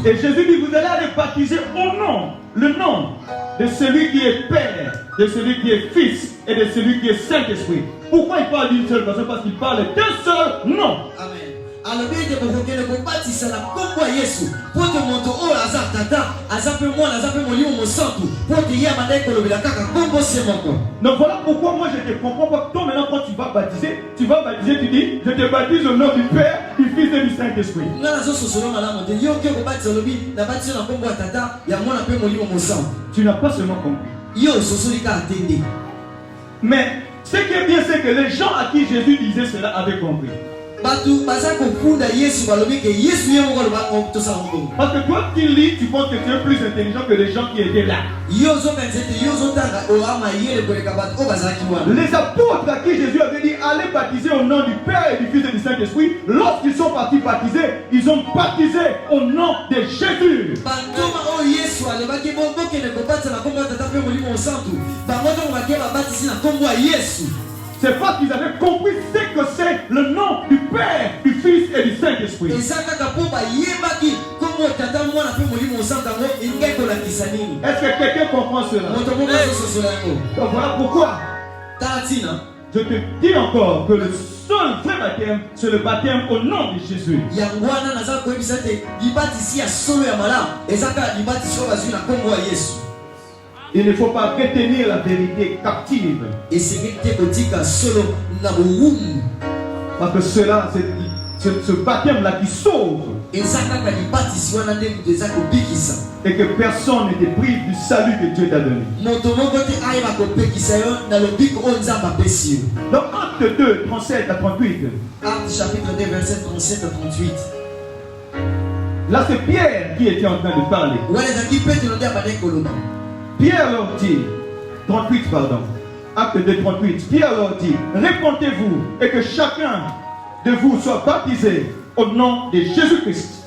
Et Jésus dit, vous allez aller baptiser au nom, le nom de celui qui est Père, de celui qui est Fils et de celui qui est Saint-Esprit. Pourquoi il parle d'une seule personne? Parce qu'il parle d'un seul nom. Amen. alobi ete bokokende kobatisa na kombo ya Yesu po te moto oyo aza tata aza pe mwana aza pe molimo mosantu po te ye abandaki kolobela kaka kombo se moko. Donc voilà pourquoi moi je te comprends pas. Toi maintenant quand tu vas baptiser, tu dis je te baptise au nom du Père, du Fils et du Saint-Esprit. Nga nazo sosolo malamu te yo ke kobatisa lobi na batiso na kombo ya tata ya mwana pe molimo mosantu. Tu n'as pas seulement compris. Yo sosoli ka atende. Mais ce qui est bien, c'est que les gens à qui Jésus disait cela avaient compris. Parce que toi qui lis, tu penses que tu es plus intelligent que les gens qui étaient là. Les apôtres à qui Jésus avait dit allez baptiser au nom du Père et du Fils et du Saint-Esprit, lorsqu'ils sont partis baptiser, ils ont baptisé au nom de Jésus. C'est parce qu'ils avaient compris ce que c'est le nom du Père, du Fils et du Saint-Esprit. Est-ce que quelqu'un comprend cela? Donc voilà pourquoi je te dis encore que le seul vrai baptême, c'est le baptême au nom de Jésus. Il ne faut pas retenir la vérité captive. Parce que cela, c'est ce baptême-là qui sauve. Et que personne ne te prive du salut que Dieu t'a donné. Dans Acte 2, 37 à 38. Acte chapitre 2, verset 37 à 38. Là, c'est Pierre qui était en train de parler. Pierre leur dit, 38 pardon, Acte 2, 38, Pierre leur dit, répentez-vous et que chacun de vous soit baptisé au nom de Jésus-Christ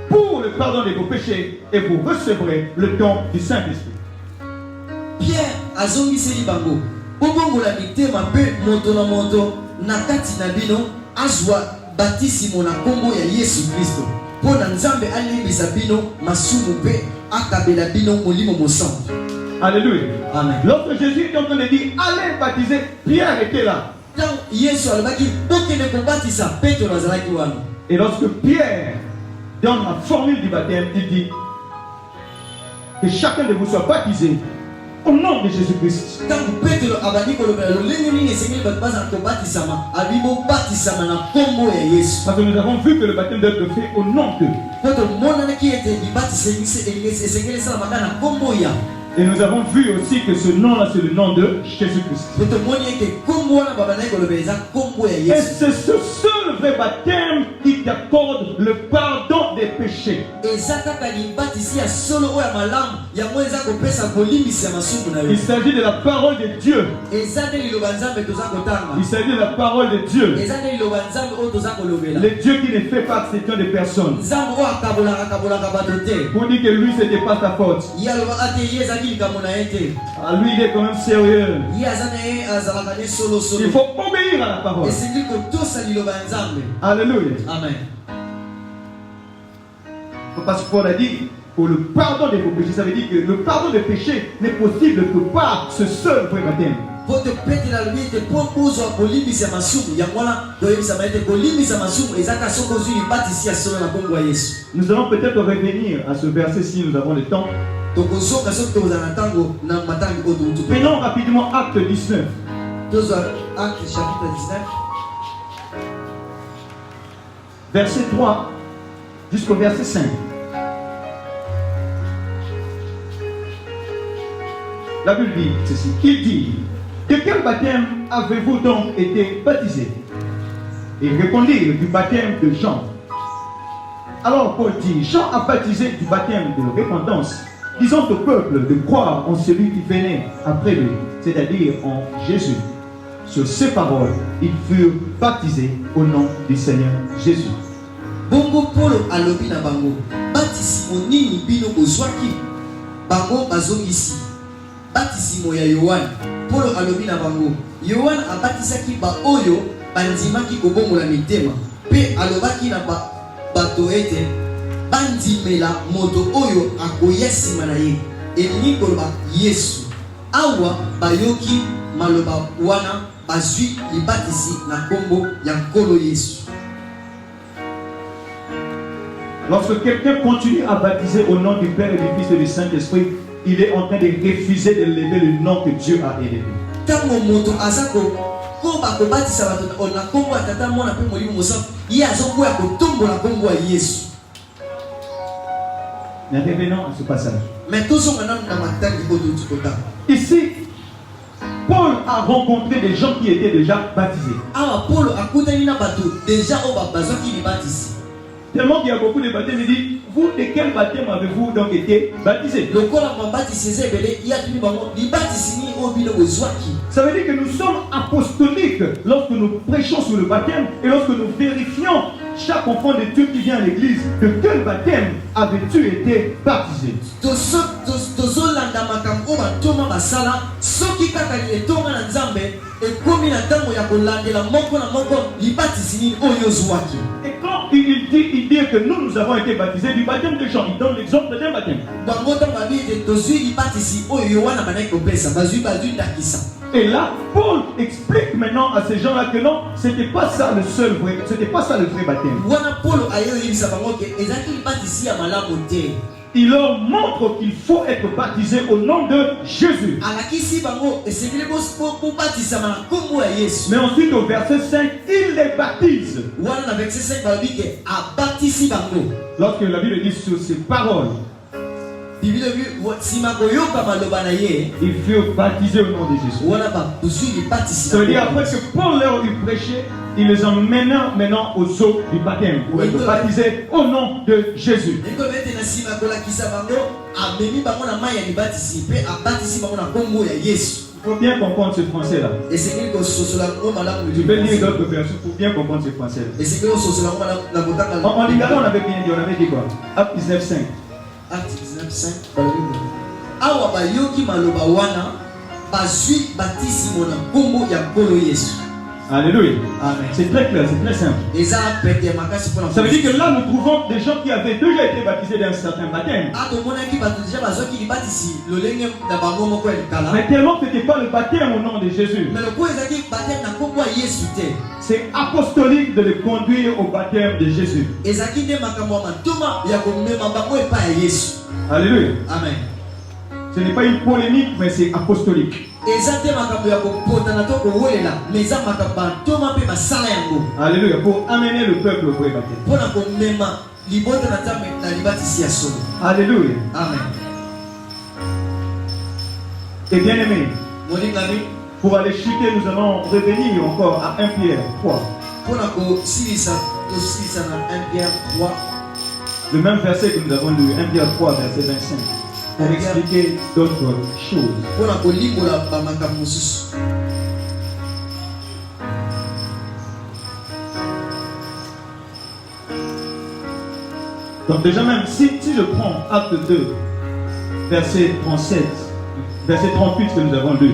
pour le pardon de vos péchés et vous recevrez le don du Saint-Esprit. Pierre a zongiseli bango, obongola mitema pe moto na moto nakati na bino azwa batisimo na kombo ya Yesu Kristo. Pona nzambe alibisa bino masumu pe akabela bino molimo mosantu. Alléluia. Amen. Lorsque Jésus est en train de dire allez baptiser, Pierre était là. Et lorsque Pierre donne la formule du baptême, il dit que chacun de vous soit baptisé au nom de Jésus-Christ. Parce que nous avons vu que le baptême doit être fait au nom d'eux. Et nous avons vu aussi que ce nom-là, c'est le nom de Jésus-Christ. Et c'est ce seul vrai baptême qui t'accorde le pardon des péchés. Il s'agit de la parole de Dieu. Il s'agit de la parole de Dieu. Le Dieu qui ne fait pas exception de personne. Pour dire que lui, ce n'était pas sa faute. Ah, lui, il est quand même sérieux. Il faut obéir à la parole. Alléluia. Amen. Parce que Paul a dit pour le pardon de vos péchés, ça veut dire que le pardon des péchés n'est possible que par ce seul vrai baptême. Nous allons peut-être revenir à ce verset si nous avons le temps. Prenons rapidement Acte 19. Acte chapitre 19. Verset 3 jusqu'au verset 5. La Bible dit ceci. Il dit, de quel baptême avez-vous donc été baptisés? Ils répondirent, du baptême de Jean. Alors Paul dit, Jean a baptisé du baptême de repentance, disant au peuple de croire en celui qui venait après lui, c'est-à-dire en Jésus. Sur ces paroles, ils furent baptisés au nom du Seigneur Jésus. Bongo Polo alobi na bango, batisimo nini bino bozwaki? Bango bazongisi. Batisimo ya Yohane. Polo alobi na bango, Yohane abatisaki ba oyo bandimaki kobongola mitema. Pe alobaki na bato ete bandimela moto oyo akoyesima na ye. Elingi koloba Yesu. Awa bayoki maloba wana bazwi libatisi na kombo ya nkolo Yesu. Lorsque quelqu'un continue à baptiser au nom du Père et du Fils et du Saint-Esprit, il est en train de refuser de lever le nom que Dieu a élevé. Tango moto azako ko ba ko batisa bato ona kombo atata mona pe molimo mosa ye azoko ya kotombola kombo ya Yesu. Mais revenons à ce passage. Mais tout ce maintenant na mataki koto tukota. Ici, Paul a rencontré des gens qui étaient déjà baptisés. Ah, Paul a koutani na bato déjà au babazo qui li batisi. Tellement qu'il y a beaucoup de baptêmes, il dit, vous de quel baptême avez-vous donc été baptisés? Le corps a baptisé Zébélé, il y a tout le monde, il baptise ni au bilo Zwaki. Ça veut dire que nous sommes apostoliques lorsque nous prêchons sur le baptême et lorsque nous vérifions chaque enfant de Dieu qui vient à l'église de quel baptême avais-tu été baptisé. Tozolanda makambo batoma basala soki kaka etonga na Nzambe ekomi na tango ya kolandela moko na moko libatisi ni oyo Zwaki. Et quand il dit que nous avons été baptisés du baptême de Jean, il donne l'exemple d'un baptême. Et là, Paul explique maintenant à ces gens-là que non, c'était pas ça le seul vrai, c'était pas ça le vrai baptême. Il leur montre qu'il faut être baptisé au nom de Jésus. Mais ensuite au verset 5, il les baptise. Lorsque la Bible dit sur ces paroles, ils furent baptisés au nom de Jésus. Ça veut dire après que Paul leur eut prêché, il les emmène maintenant aux eaux du baptême pour être baptisés au nom de Jésus. Il faut bien comprendre ce français-là. Je vais lire d'autres versions pour bien comprendre ce français-là. En Ligala, on avait bien dit, on avait dit quoi? Acte 19.5. Acte 19.5. Awa bayoki maloba wana bazui batisi mona kombo ya kolo Yesu. Alléluia. Amen. C'est très clair, c'est très simple. Ça veut dire que là, nous trouvons des gens qui avaient déjà été baptisés d'un certain baptême. Mais tellement que ce n'était pas le baptême au nom de Jésus. C'est apostolique de les conduire au baptême de Jésus. Alléluia. Amen. Ce n'est pas une polémique, mais c'est apostolique. Alléluia. Pour amener le peuple au vrai baptême. Alléluia. Amen. Et bien aimé, pour aller chuter, nous allons revenir encore à 1 Pierre 3. Le même verset que nous avons lu, 1 Pierre 3, verset 25. Pour expliquer d'autres choses. Donc déjà même, si je prends Acte 2, verset 37, verset 38 que nous avons lu.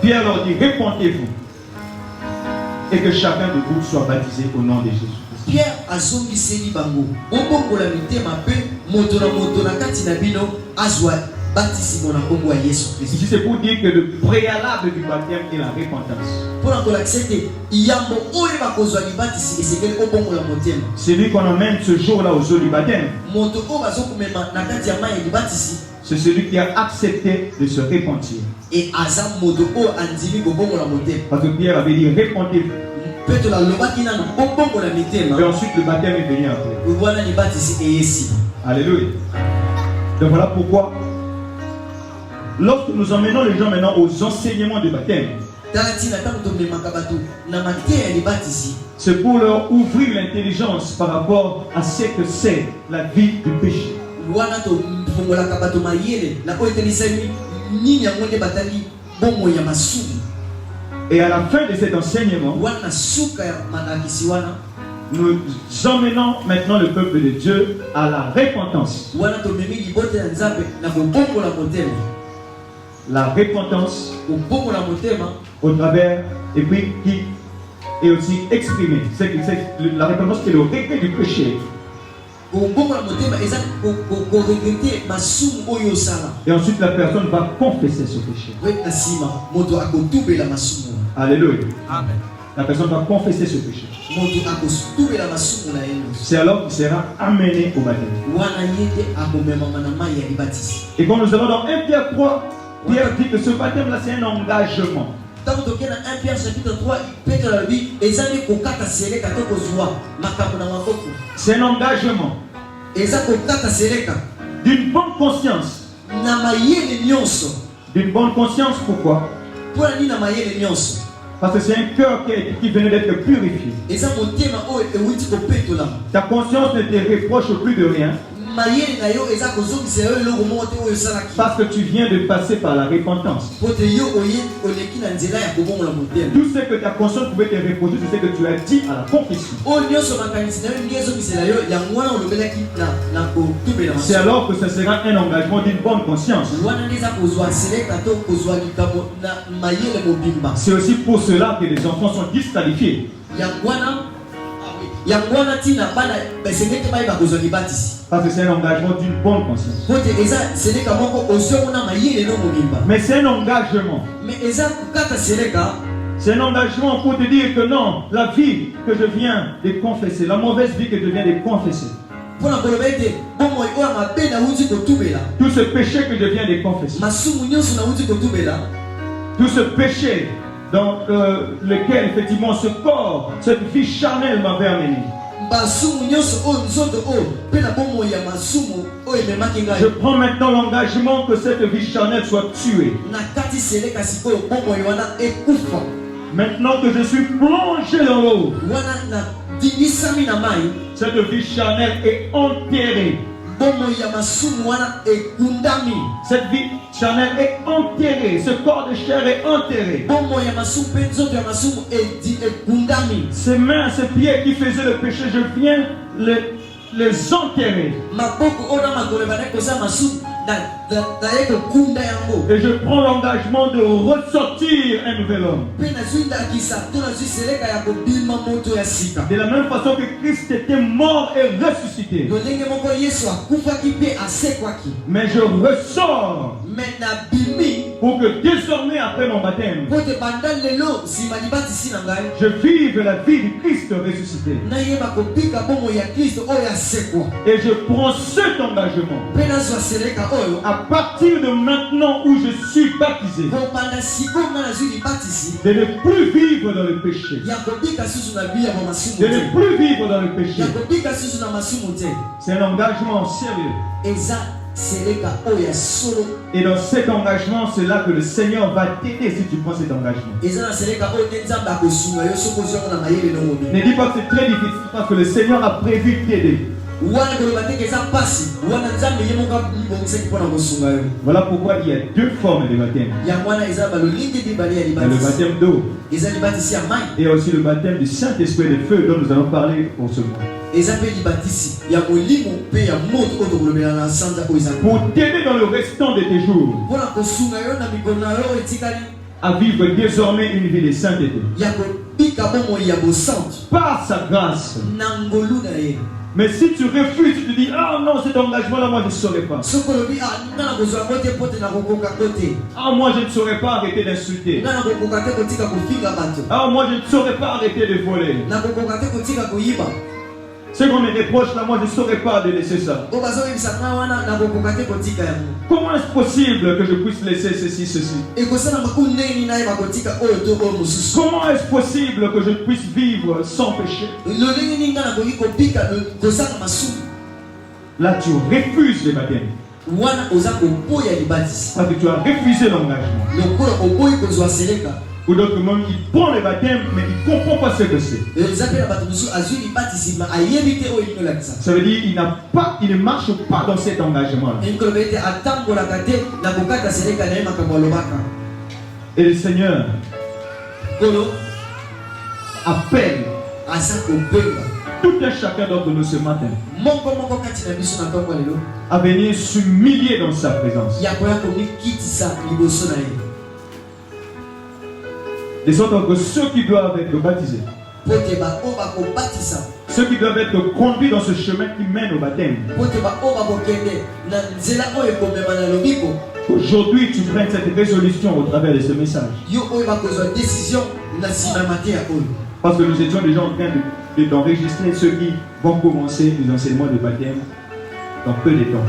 Pierre leur dit, répentez-vous et que chacun de vous soit baptisé au nom de Jésus. Pierre a zongiseli bango obongola mitema pe moto na kati na bino azwa batisi mona kombo ya Yesu Christ. Ici c'est pour dire que le préalable du baptême est la repentance. Pour la accepter yambo oyo bakozwa libatisi esekeli obongola motema. Celui qu'on emmène ce jour-là aux eaux du baptême, moto o bazokumema na kati ya mai libatisi, c'est celui qui a accepté de se repentir. Et azam moto o andimi kobongola motema. Parce que Pierre avait dit répentez-vous. Et ensuite le baptême est venu après. Alléluia. Donc voilà pourquoi, lorsque nous emmenons les gens maintenant aux enseignements du baptême, c'est pour leur ouvrir l'intelligence par rapport à ce que c'est la vie du péché. Et à la fin de cet enseignement, nous emmenons maintenant le peuple de Dieu à la repentance. La repentance au travers, et puis et aussi exprimer. C'est la repentance qui est le regret du péché. Et ensuite la personne va confesser ce péché. Alléluia. Amen. La personne va confesser ce péché. C'est alors qu'il sera amené au baptême. Et quand nous allons dans 1 Pierre 3, Pierre dit que ce baptême-là, c'est un engagement. C'est un engagement d'une bonne conscience. D'une bonne conscience, pourquoi? Parce que c'est un cœur qui venait d'être purifié. Ta conscience ne te reproche plus de rien. Parce que tu viens de passer par la repentance. Tout ce que ta conscience pouvait te reprocher, c'est ce que tu as dit à la confession. C'est alors que ce sera un engagement d'une bonne conscience. C'est aussi pour cela que les enfants sont disqualifiés. Parce que c'est un engagement d'une bonne conscience. Mais c'est un engagement. C'est un engagement pour te dire que non, la vie que je viens de confesser, la mauvaise vie que je viens de confesser, tout ce péché que je viens de confesser, tout ce péché dans lequel effectivement ce corps, cette vie charnelle m'avait amené, je prends maintenant l'engagement que cette vie charnelle soit tuée. Maintenant que je suis plongé dans l'eau, cette vie charnelle est enterrée. Cette vie charnelle est enterrée. Ce corps de chair est enterré. Ces mains, ces pieds qui faisaient le péché, je viens les enterrer. Et je prends l'engagement de ressortir un nouvel homme. De la même façon que Christ était mort et ressuscité. Mais je ressors pour que désormais après mon baptême, je vive la vie du Christ ressuscité. Et je prends cet engagement. À partir de maintenant où je suis baptisé, de ne plus vivre dans le péché. De ne plus vivre dans le péché. C'est un engagement sérieux. Et dans cet engagement, c'est là que le Seigneur va t'aider si tu prends cet engagement. Ne dis pas que c'est très difficile parce que le Seigneur a prévu t'aider. Voilà pourquoi il y a deux formes de baptême. Il y a le baptême d'eau et aussi le baptême du Saint-Esprit et de feu dont nous allons parler pour ce mois. Pour t'aider dans le restant de tes jours à vivre désormais une vie de sainteté par sa grâce. Mais si tu refuses, tu te dis, ah non, cet engagement-là, moi je ne saurais pas. Ah, moi je ne saurais pas arrêter d'insulter. Ah, moi je ne saurais pas arrêter de voler. Ce qu'on me reproche là, moi je ne saurais pas de laisser ça. Comment est-ce possible que je puisse laisser ceci? Comment est-ce possible que je puisse vivre sans péché? Là tu refuses le baptême. Parce que tu as refusé l'engagement. Ou d'autres même, il prend le baptême, mais il ne comprend pas ce que c'est. Ça veut dire qu'il ne marche pas dans cet engagement-là. Et le Seigneur appelle tout un chacun d'entre nous ce matin à venir s'humilier dans sa présence. De sorte que ceux qui doivent être baptisés Ceux qui doivent être conduits dans ce chemin qui mène au baptême. Aujourd'hui, tu prennes cette résolution au travers de ce message. Parce que nous étions déjà en train d'enregistrer ceux qui vont commencer les enseignements de baptême dans peu de temps.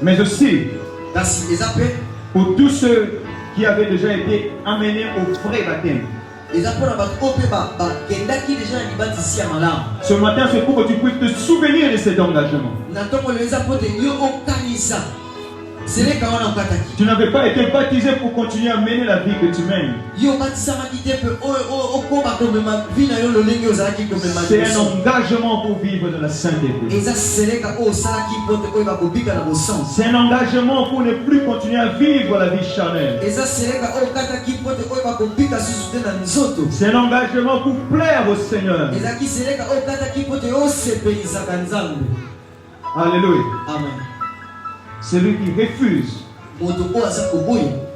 Mais aussi, pour tous ceux qui avaient déjà été amenés au vrai baptême. Ce matin, c'est pour que tu puisses te souvenir de cet engagement. Tu n'avais pas été baptisé pour continuer à mener la vie que tu mènes. C'est un engagement pour vivre dans la sainteté. C'est un engagement pour ne plus continuer à vivre la vie charnelle. C'est un engagement pour plaire au Seigneur. Alléluia. Amen. Celui qui refuse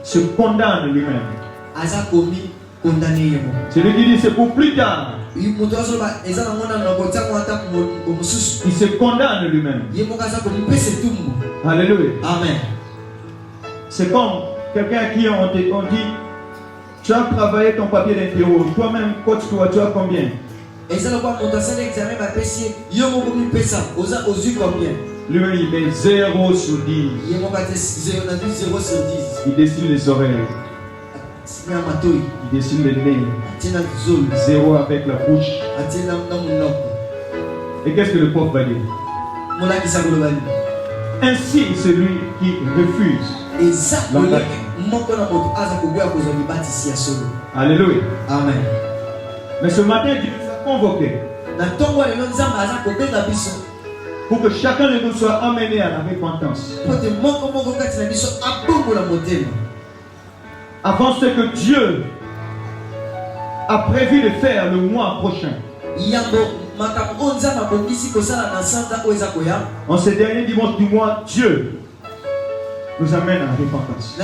se condamne lui-même. Celui qui dit c'est pour plus tard, il se condamne lui-même. Alléluia. Amen. C'est comme quelqu'un à qui on dit tu as travaillé ton papier d'interro, toi-même coach toi, tu as combien? Lui-même il met 0 sur 10. Il dessine les oreilles. Il dessine les nez. 0 avec la bouche. Et qu'est-ce que le prof va dire? Ainsi celui qui refuse l'engagement. Alléluia. Amen. Mais ce matin Dieu nous a convoqués pour que chacun de nous soit amené à la repentance. Avant ce que Dieu a prévu de faire le mois prochain. En ce dernier dimanche du mois, Dieu nous amène à la repentance.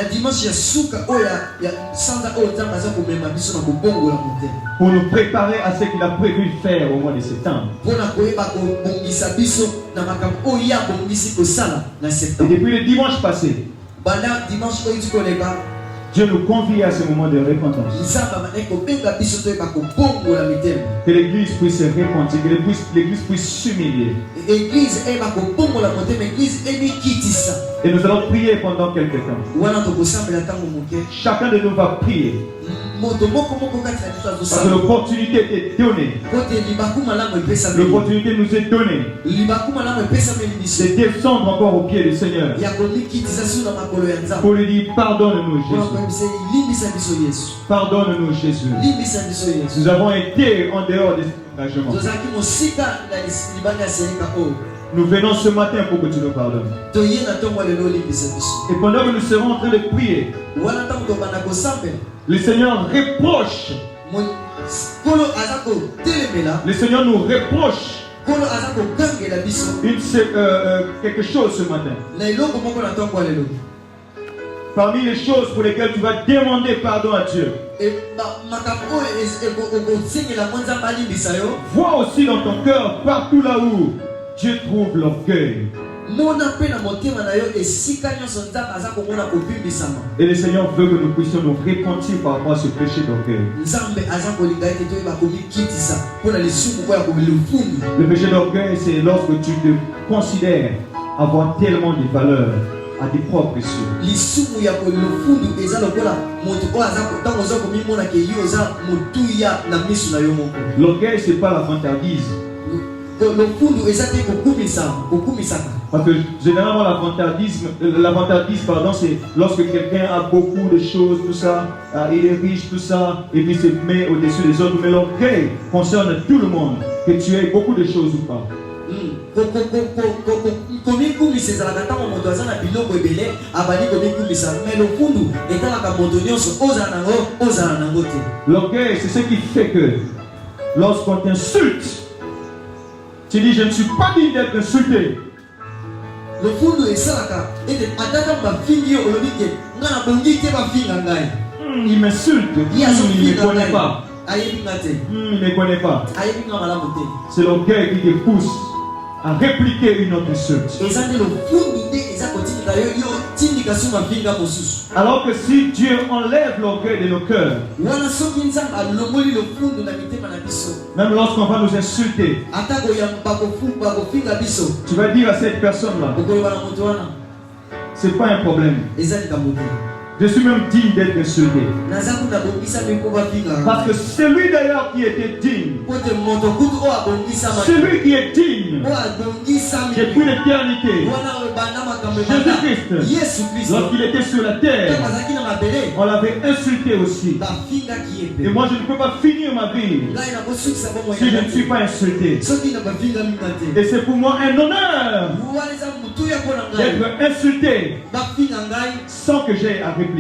Pour nous préparer à ce qu'il a prévu de faire au mois de septembre. Et depuis le dimanche passé, Dieu nous convie à ce moment de repentance. Que l'église puisse se repentir, que l'église puisse s'humilier. Et nous allons prier pendant quelques temps. Chacun de nous va prier. Parce que l'opportunité est donnée. L'opportunité nous est donnée de descendre encore au pied du Seigneur pour lui dire pardonne-nous Jésus. Pardonne-nous Jésus. Nous avons été en dehors de cet engagement. Nous venons ce matin pour que tu nous pardonnes. Et pendant que nous serons en train de prier, le Seigneur reproche. Le Seigneur nous reproche quelque chose ce matin. Parmi les choses pour lesquelles tu vas demander pardon à Dieu, vois aussi dans ton cœur partout là où Dieu trouve l'orgueil. Et le Seigneur veut que nous puissions nous repentir par rapport à ce péché d'orgueil. Le péché d'orgueil, c'est lorsque tu te considères avoir tellement de valeur à tes propres yeux. L'orgueil, c'est pas la vantardise. Parce que généralement la vantardise, c'est lorsque quelqu'un a beaucoup de choses, tout ça, il est riche, tout ça, et puis se met au-dessus des autres. Mais l'orgueil concerne tout le monde, que tu aies beaucoup de choses ou pas. L'orgueil, c'est ce qui fait que lorsqu'on t'insulte, tu dis je ne suis pas digne d'être insulté. Il m'insulte. Il ne me connaît pas. Il ne me connaît pas. C'est l'orgueil qui te pousse à répliquer une autre insulte. Alors que si Dieu enlève l'orgueil de nos cœurs, même lorsqu'on va nous insulter, tu vas dire à cette personne-là, c'est pas un problème. Je suis même digne d'être insulté. Parce que celui d'ailleurs qui était digne, celui qui est digne depuis l'éternité, Jésus-Christ, lorsqu'il était sur la terre, on l'avait insulté aussi. Et moi je ne peux pas finir ma vie si je ne suis pas insulté. Et c'est pour moi un honneur d'être insulté sans que j'aie à répliquer.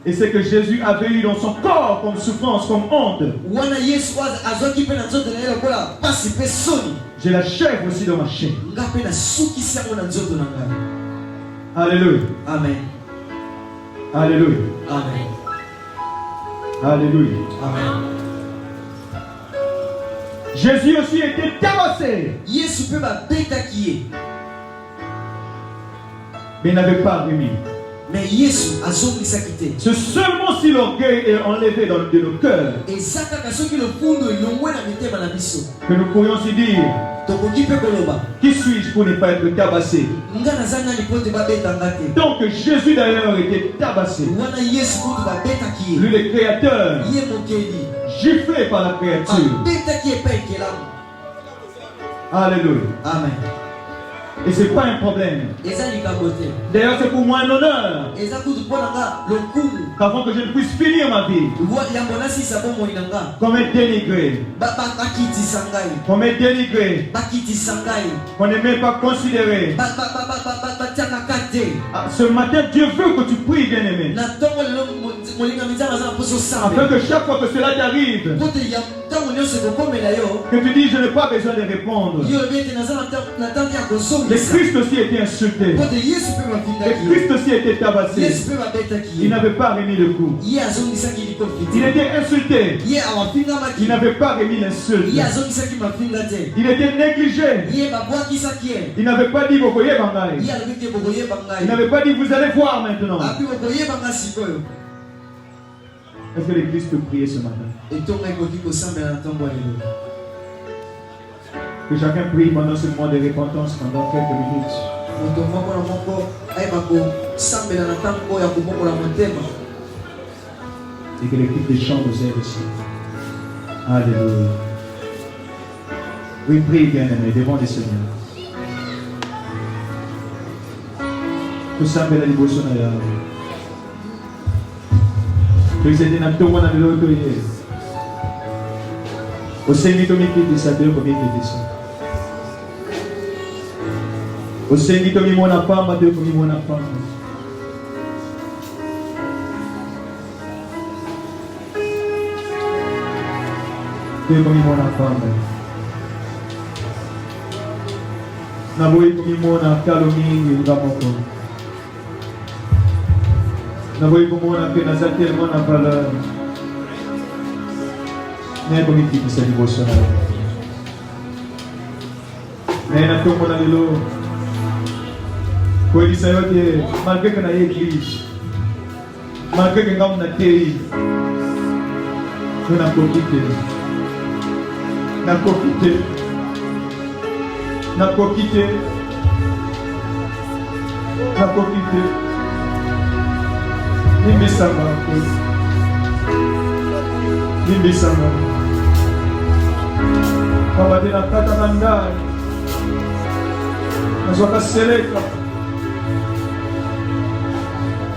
Et c'est que Jésus avait eu dans son corps comme souffrance, comme honte. J'ai la chèvre aussi dans ma chair. Alléluia. Amen. Alléluia. Amen. Alléluia. Amen. Jésus aussi était tabassé. Mais il n'avait pas remis. C'est seulement si l'orgueil est enlevé de nos cœurs que nous pourrions se dire, qui suis-je pour ne pas être tabassé? Donc Jésus d'ailleurs était tabassé. Lui le créateur, giflé par la créature. Alléluia. Amen. Et ce n'est pas un problème. D'ailleurs, c'est pour moi un honneur qu'avant que je ne puisse finir ma vie comme un dénigré, comme un dénigré, qu'on ne m'ait pas considéré. Ce matin, Dieu veut que tu pries, bien-aimé, afin que chaque fois que cela t'arrive, que tu dis je n'ai pas besoin de répondre. Le Christ aussi était insulté. Le Christ aussi était tabassé. Il n'avait pas remis le coup. Il était insulté. Il n'avait pas remis l'insulte. Il était négligé. Il n'avait pas dit Bokoye Bangaï. Il n'avait pas dit vous allez voir maintenant. Est-ce que l'Église peut prier ce matin? Que chacun prie pendant ce moment de repentance pendant quelques minutes. Et que l'équipe des chants nous aide aussi. Alléluia. Oui, prie bien aimé devant le Seigneur. Que ça me la dévotion à la. Que vous êtes dans tout le monde de l'autre. Au Seigneur, comme il dit ça, Dieu, comme il dit ça. Au Seigneur, comme il m'a femme, Dieu, comme il m'a femme. Dieu, comme il m'a femme. Naboui, comme il m'a calomnie, il va m'en Naboui, comme il m'a fait tellement de valeur. Mais comme il dit ça, dévotion. Mais il y a tout le monde à l'eau. Malgré que nous avons l'église, malgré que nous avons notre pays, nous avons profité. Nous avons profité. Nous avons profité. Nous avons profité. Nimbisama. Nimbisama. Quand on a Katamanda, nous avons scellé.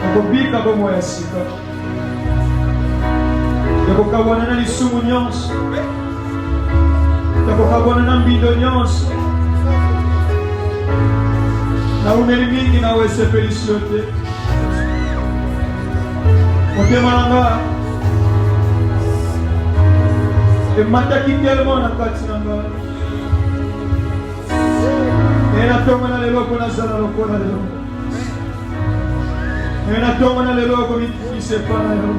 Nakobika bomo ya sika. Nakokabwana na lisumu nyonso. Nakokabwana na mbindo nyonso. Na umeli mingi na wesepeli siote. Motema nanga. Emataki tellement na kati nanga. Ena tonga na lelo kona sana lokona lelo. Et na tongo na lelo comme qui se pas na yo.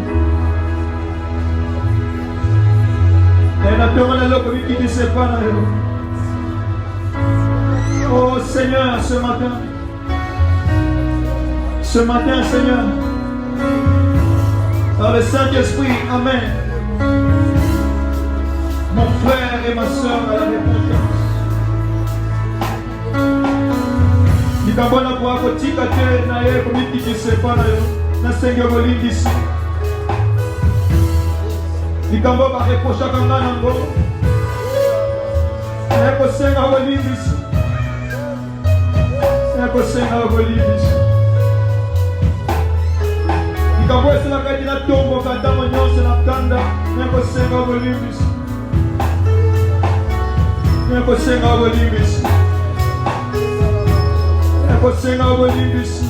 Et na tongo na lelo comme qui se pas na yo. Oh Seigneur, ce matin Seigneur, par le Saint-Esprit, Amen. Mon frère et ma soeur à la repentance. Nikabona kwa kotika te na ye komiti kisepa na yo na senge bolindisi. Nikambo ba reprocha kanga nango. Eko senga bolindisi. Eko senga bolindisi. Nikambo esela kati na tombo kata monyose na kanda. Eko senga bolindisi. Eko senga bolindisi. Eko senga bolindisi.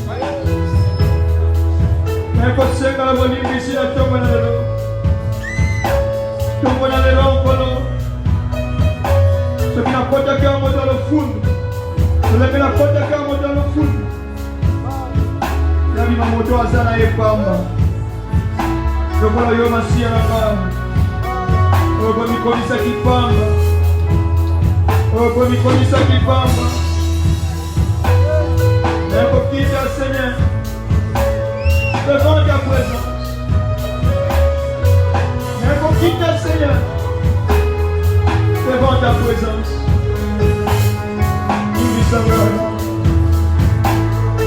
Eko senga bolindisi na tombo na lelo. Tombo na lelo nkolo. Soki na kota kia moto lo fundu. Soki na kota kia moto lo fundu. Nabi mamoto azana epamba. Yokola yo masia na kama. Oko mikolisa kipamba. Oko mikolisa kipamba. Eko kita Seigneur. Devant ta présence. Eko kita Seigneur. Devant ta présence. Nous Seigneur.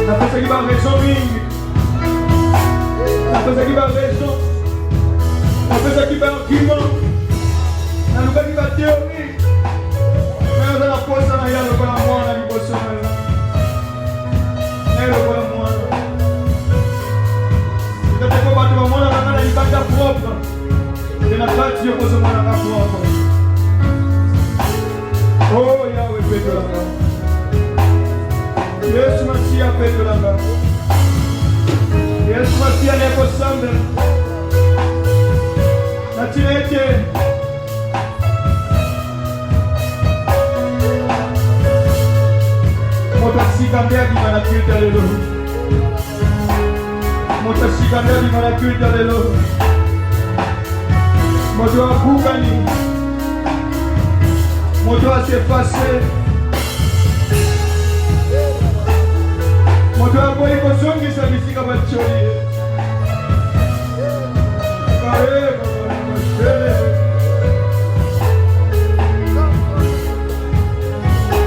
La personne qui va raison, la personne qui va raison, la personne qui va argument, la personne qui va théorie. Mais on a la pose dans la yale, on a la moine, on a l'impossible. Et on a la moine. Il y a des fois que on a la liberté propre. Et la partie on pose la propre. Oh Yahweh, paix de la main. Yesu Masia paix de la main. Yesu Masia n'est pas semble. La tirette. Motasika di manakuta lelo. Motasika di manakuta lelo. Moto akugani. Moto asefase. Moto aboyi kozongisa bisika bacholi. Kare bashele.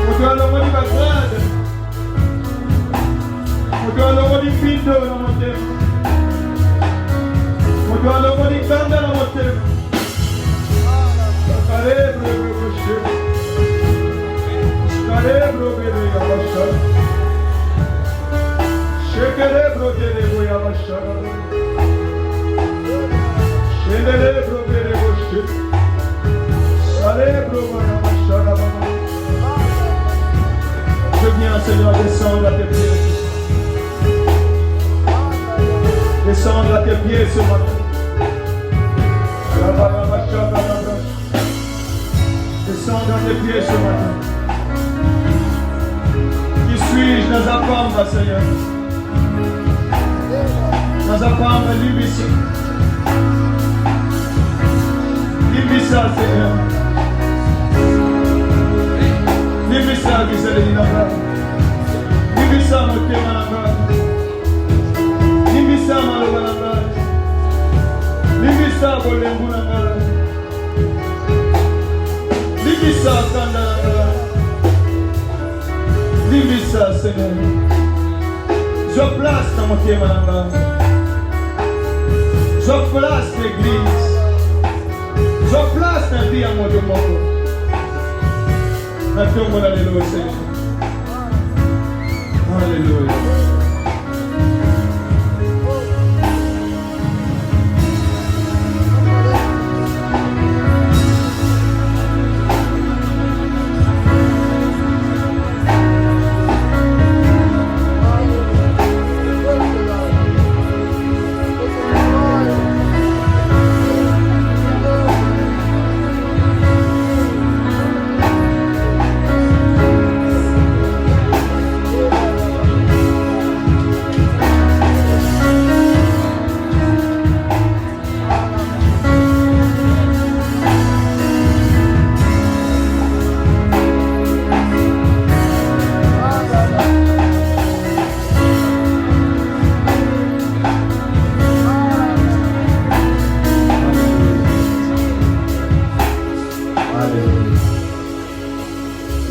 Moto alomoni bagrade. Moto alomoni pindo na motema. Moto alomoni kanda na motema. Kare bro bashele. Kare bro bashele. Shekere tere boya bashara. Shendere tere boshi. Sare boya bashara. Je viens Seigneur descendre à tes pieds. Descendre à tes pieds ce matin. Descendre à tes pieds ce matin. Qui suis-je dans la pamba, Seigneur? Nazapamba libisa. Libisa Seigneur. Libisa kisele nanga. Libisa motema nanga. Libisa maloba nanga. Libisa bolembu nanga. Libisa kanda nanga. Libisa Seigneur. Je place dans mon pied, madame. Je place l'église. Je place la vie à mon Dieu. Alléluia, Seigneur. Alléluia.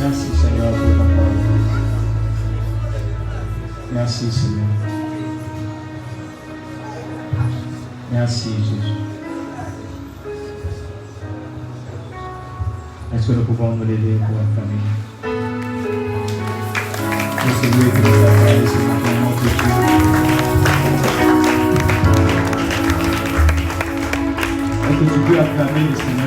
Merci Seigneur pour ta parole. Merci Seigneur. Merci Jésus. Est-ce que nous pouvons nous lever pour la famille? Nous c'est lui qui nous a parlé, c'est notre nom de Dieu. Est-ce que tu peux acclamer le Seigneur?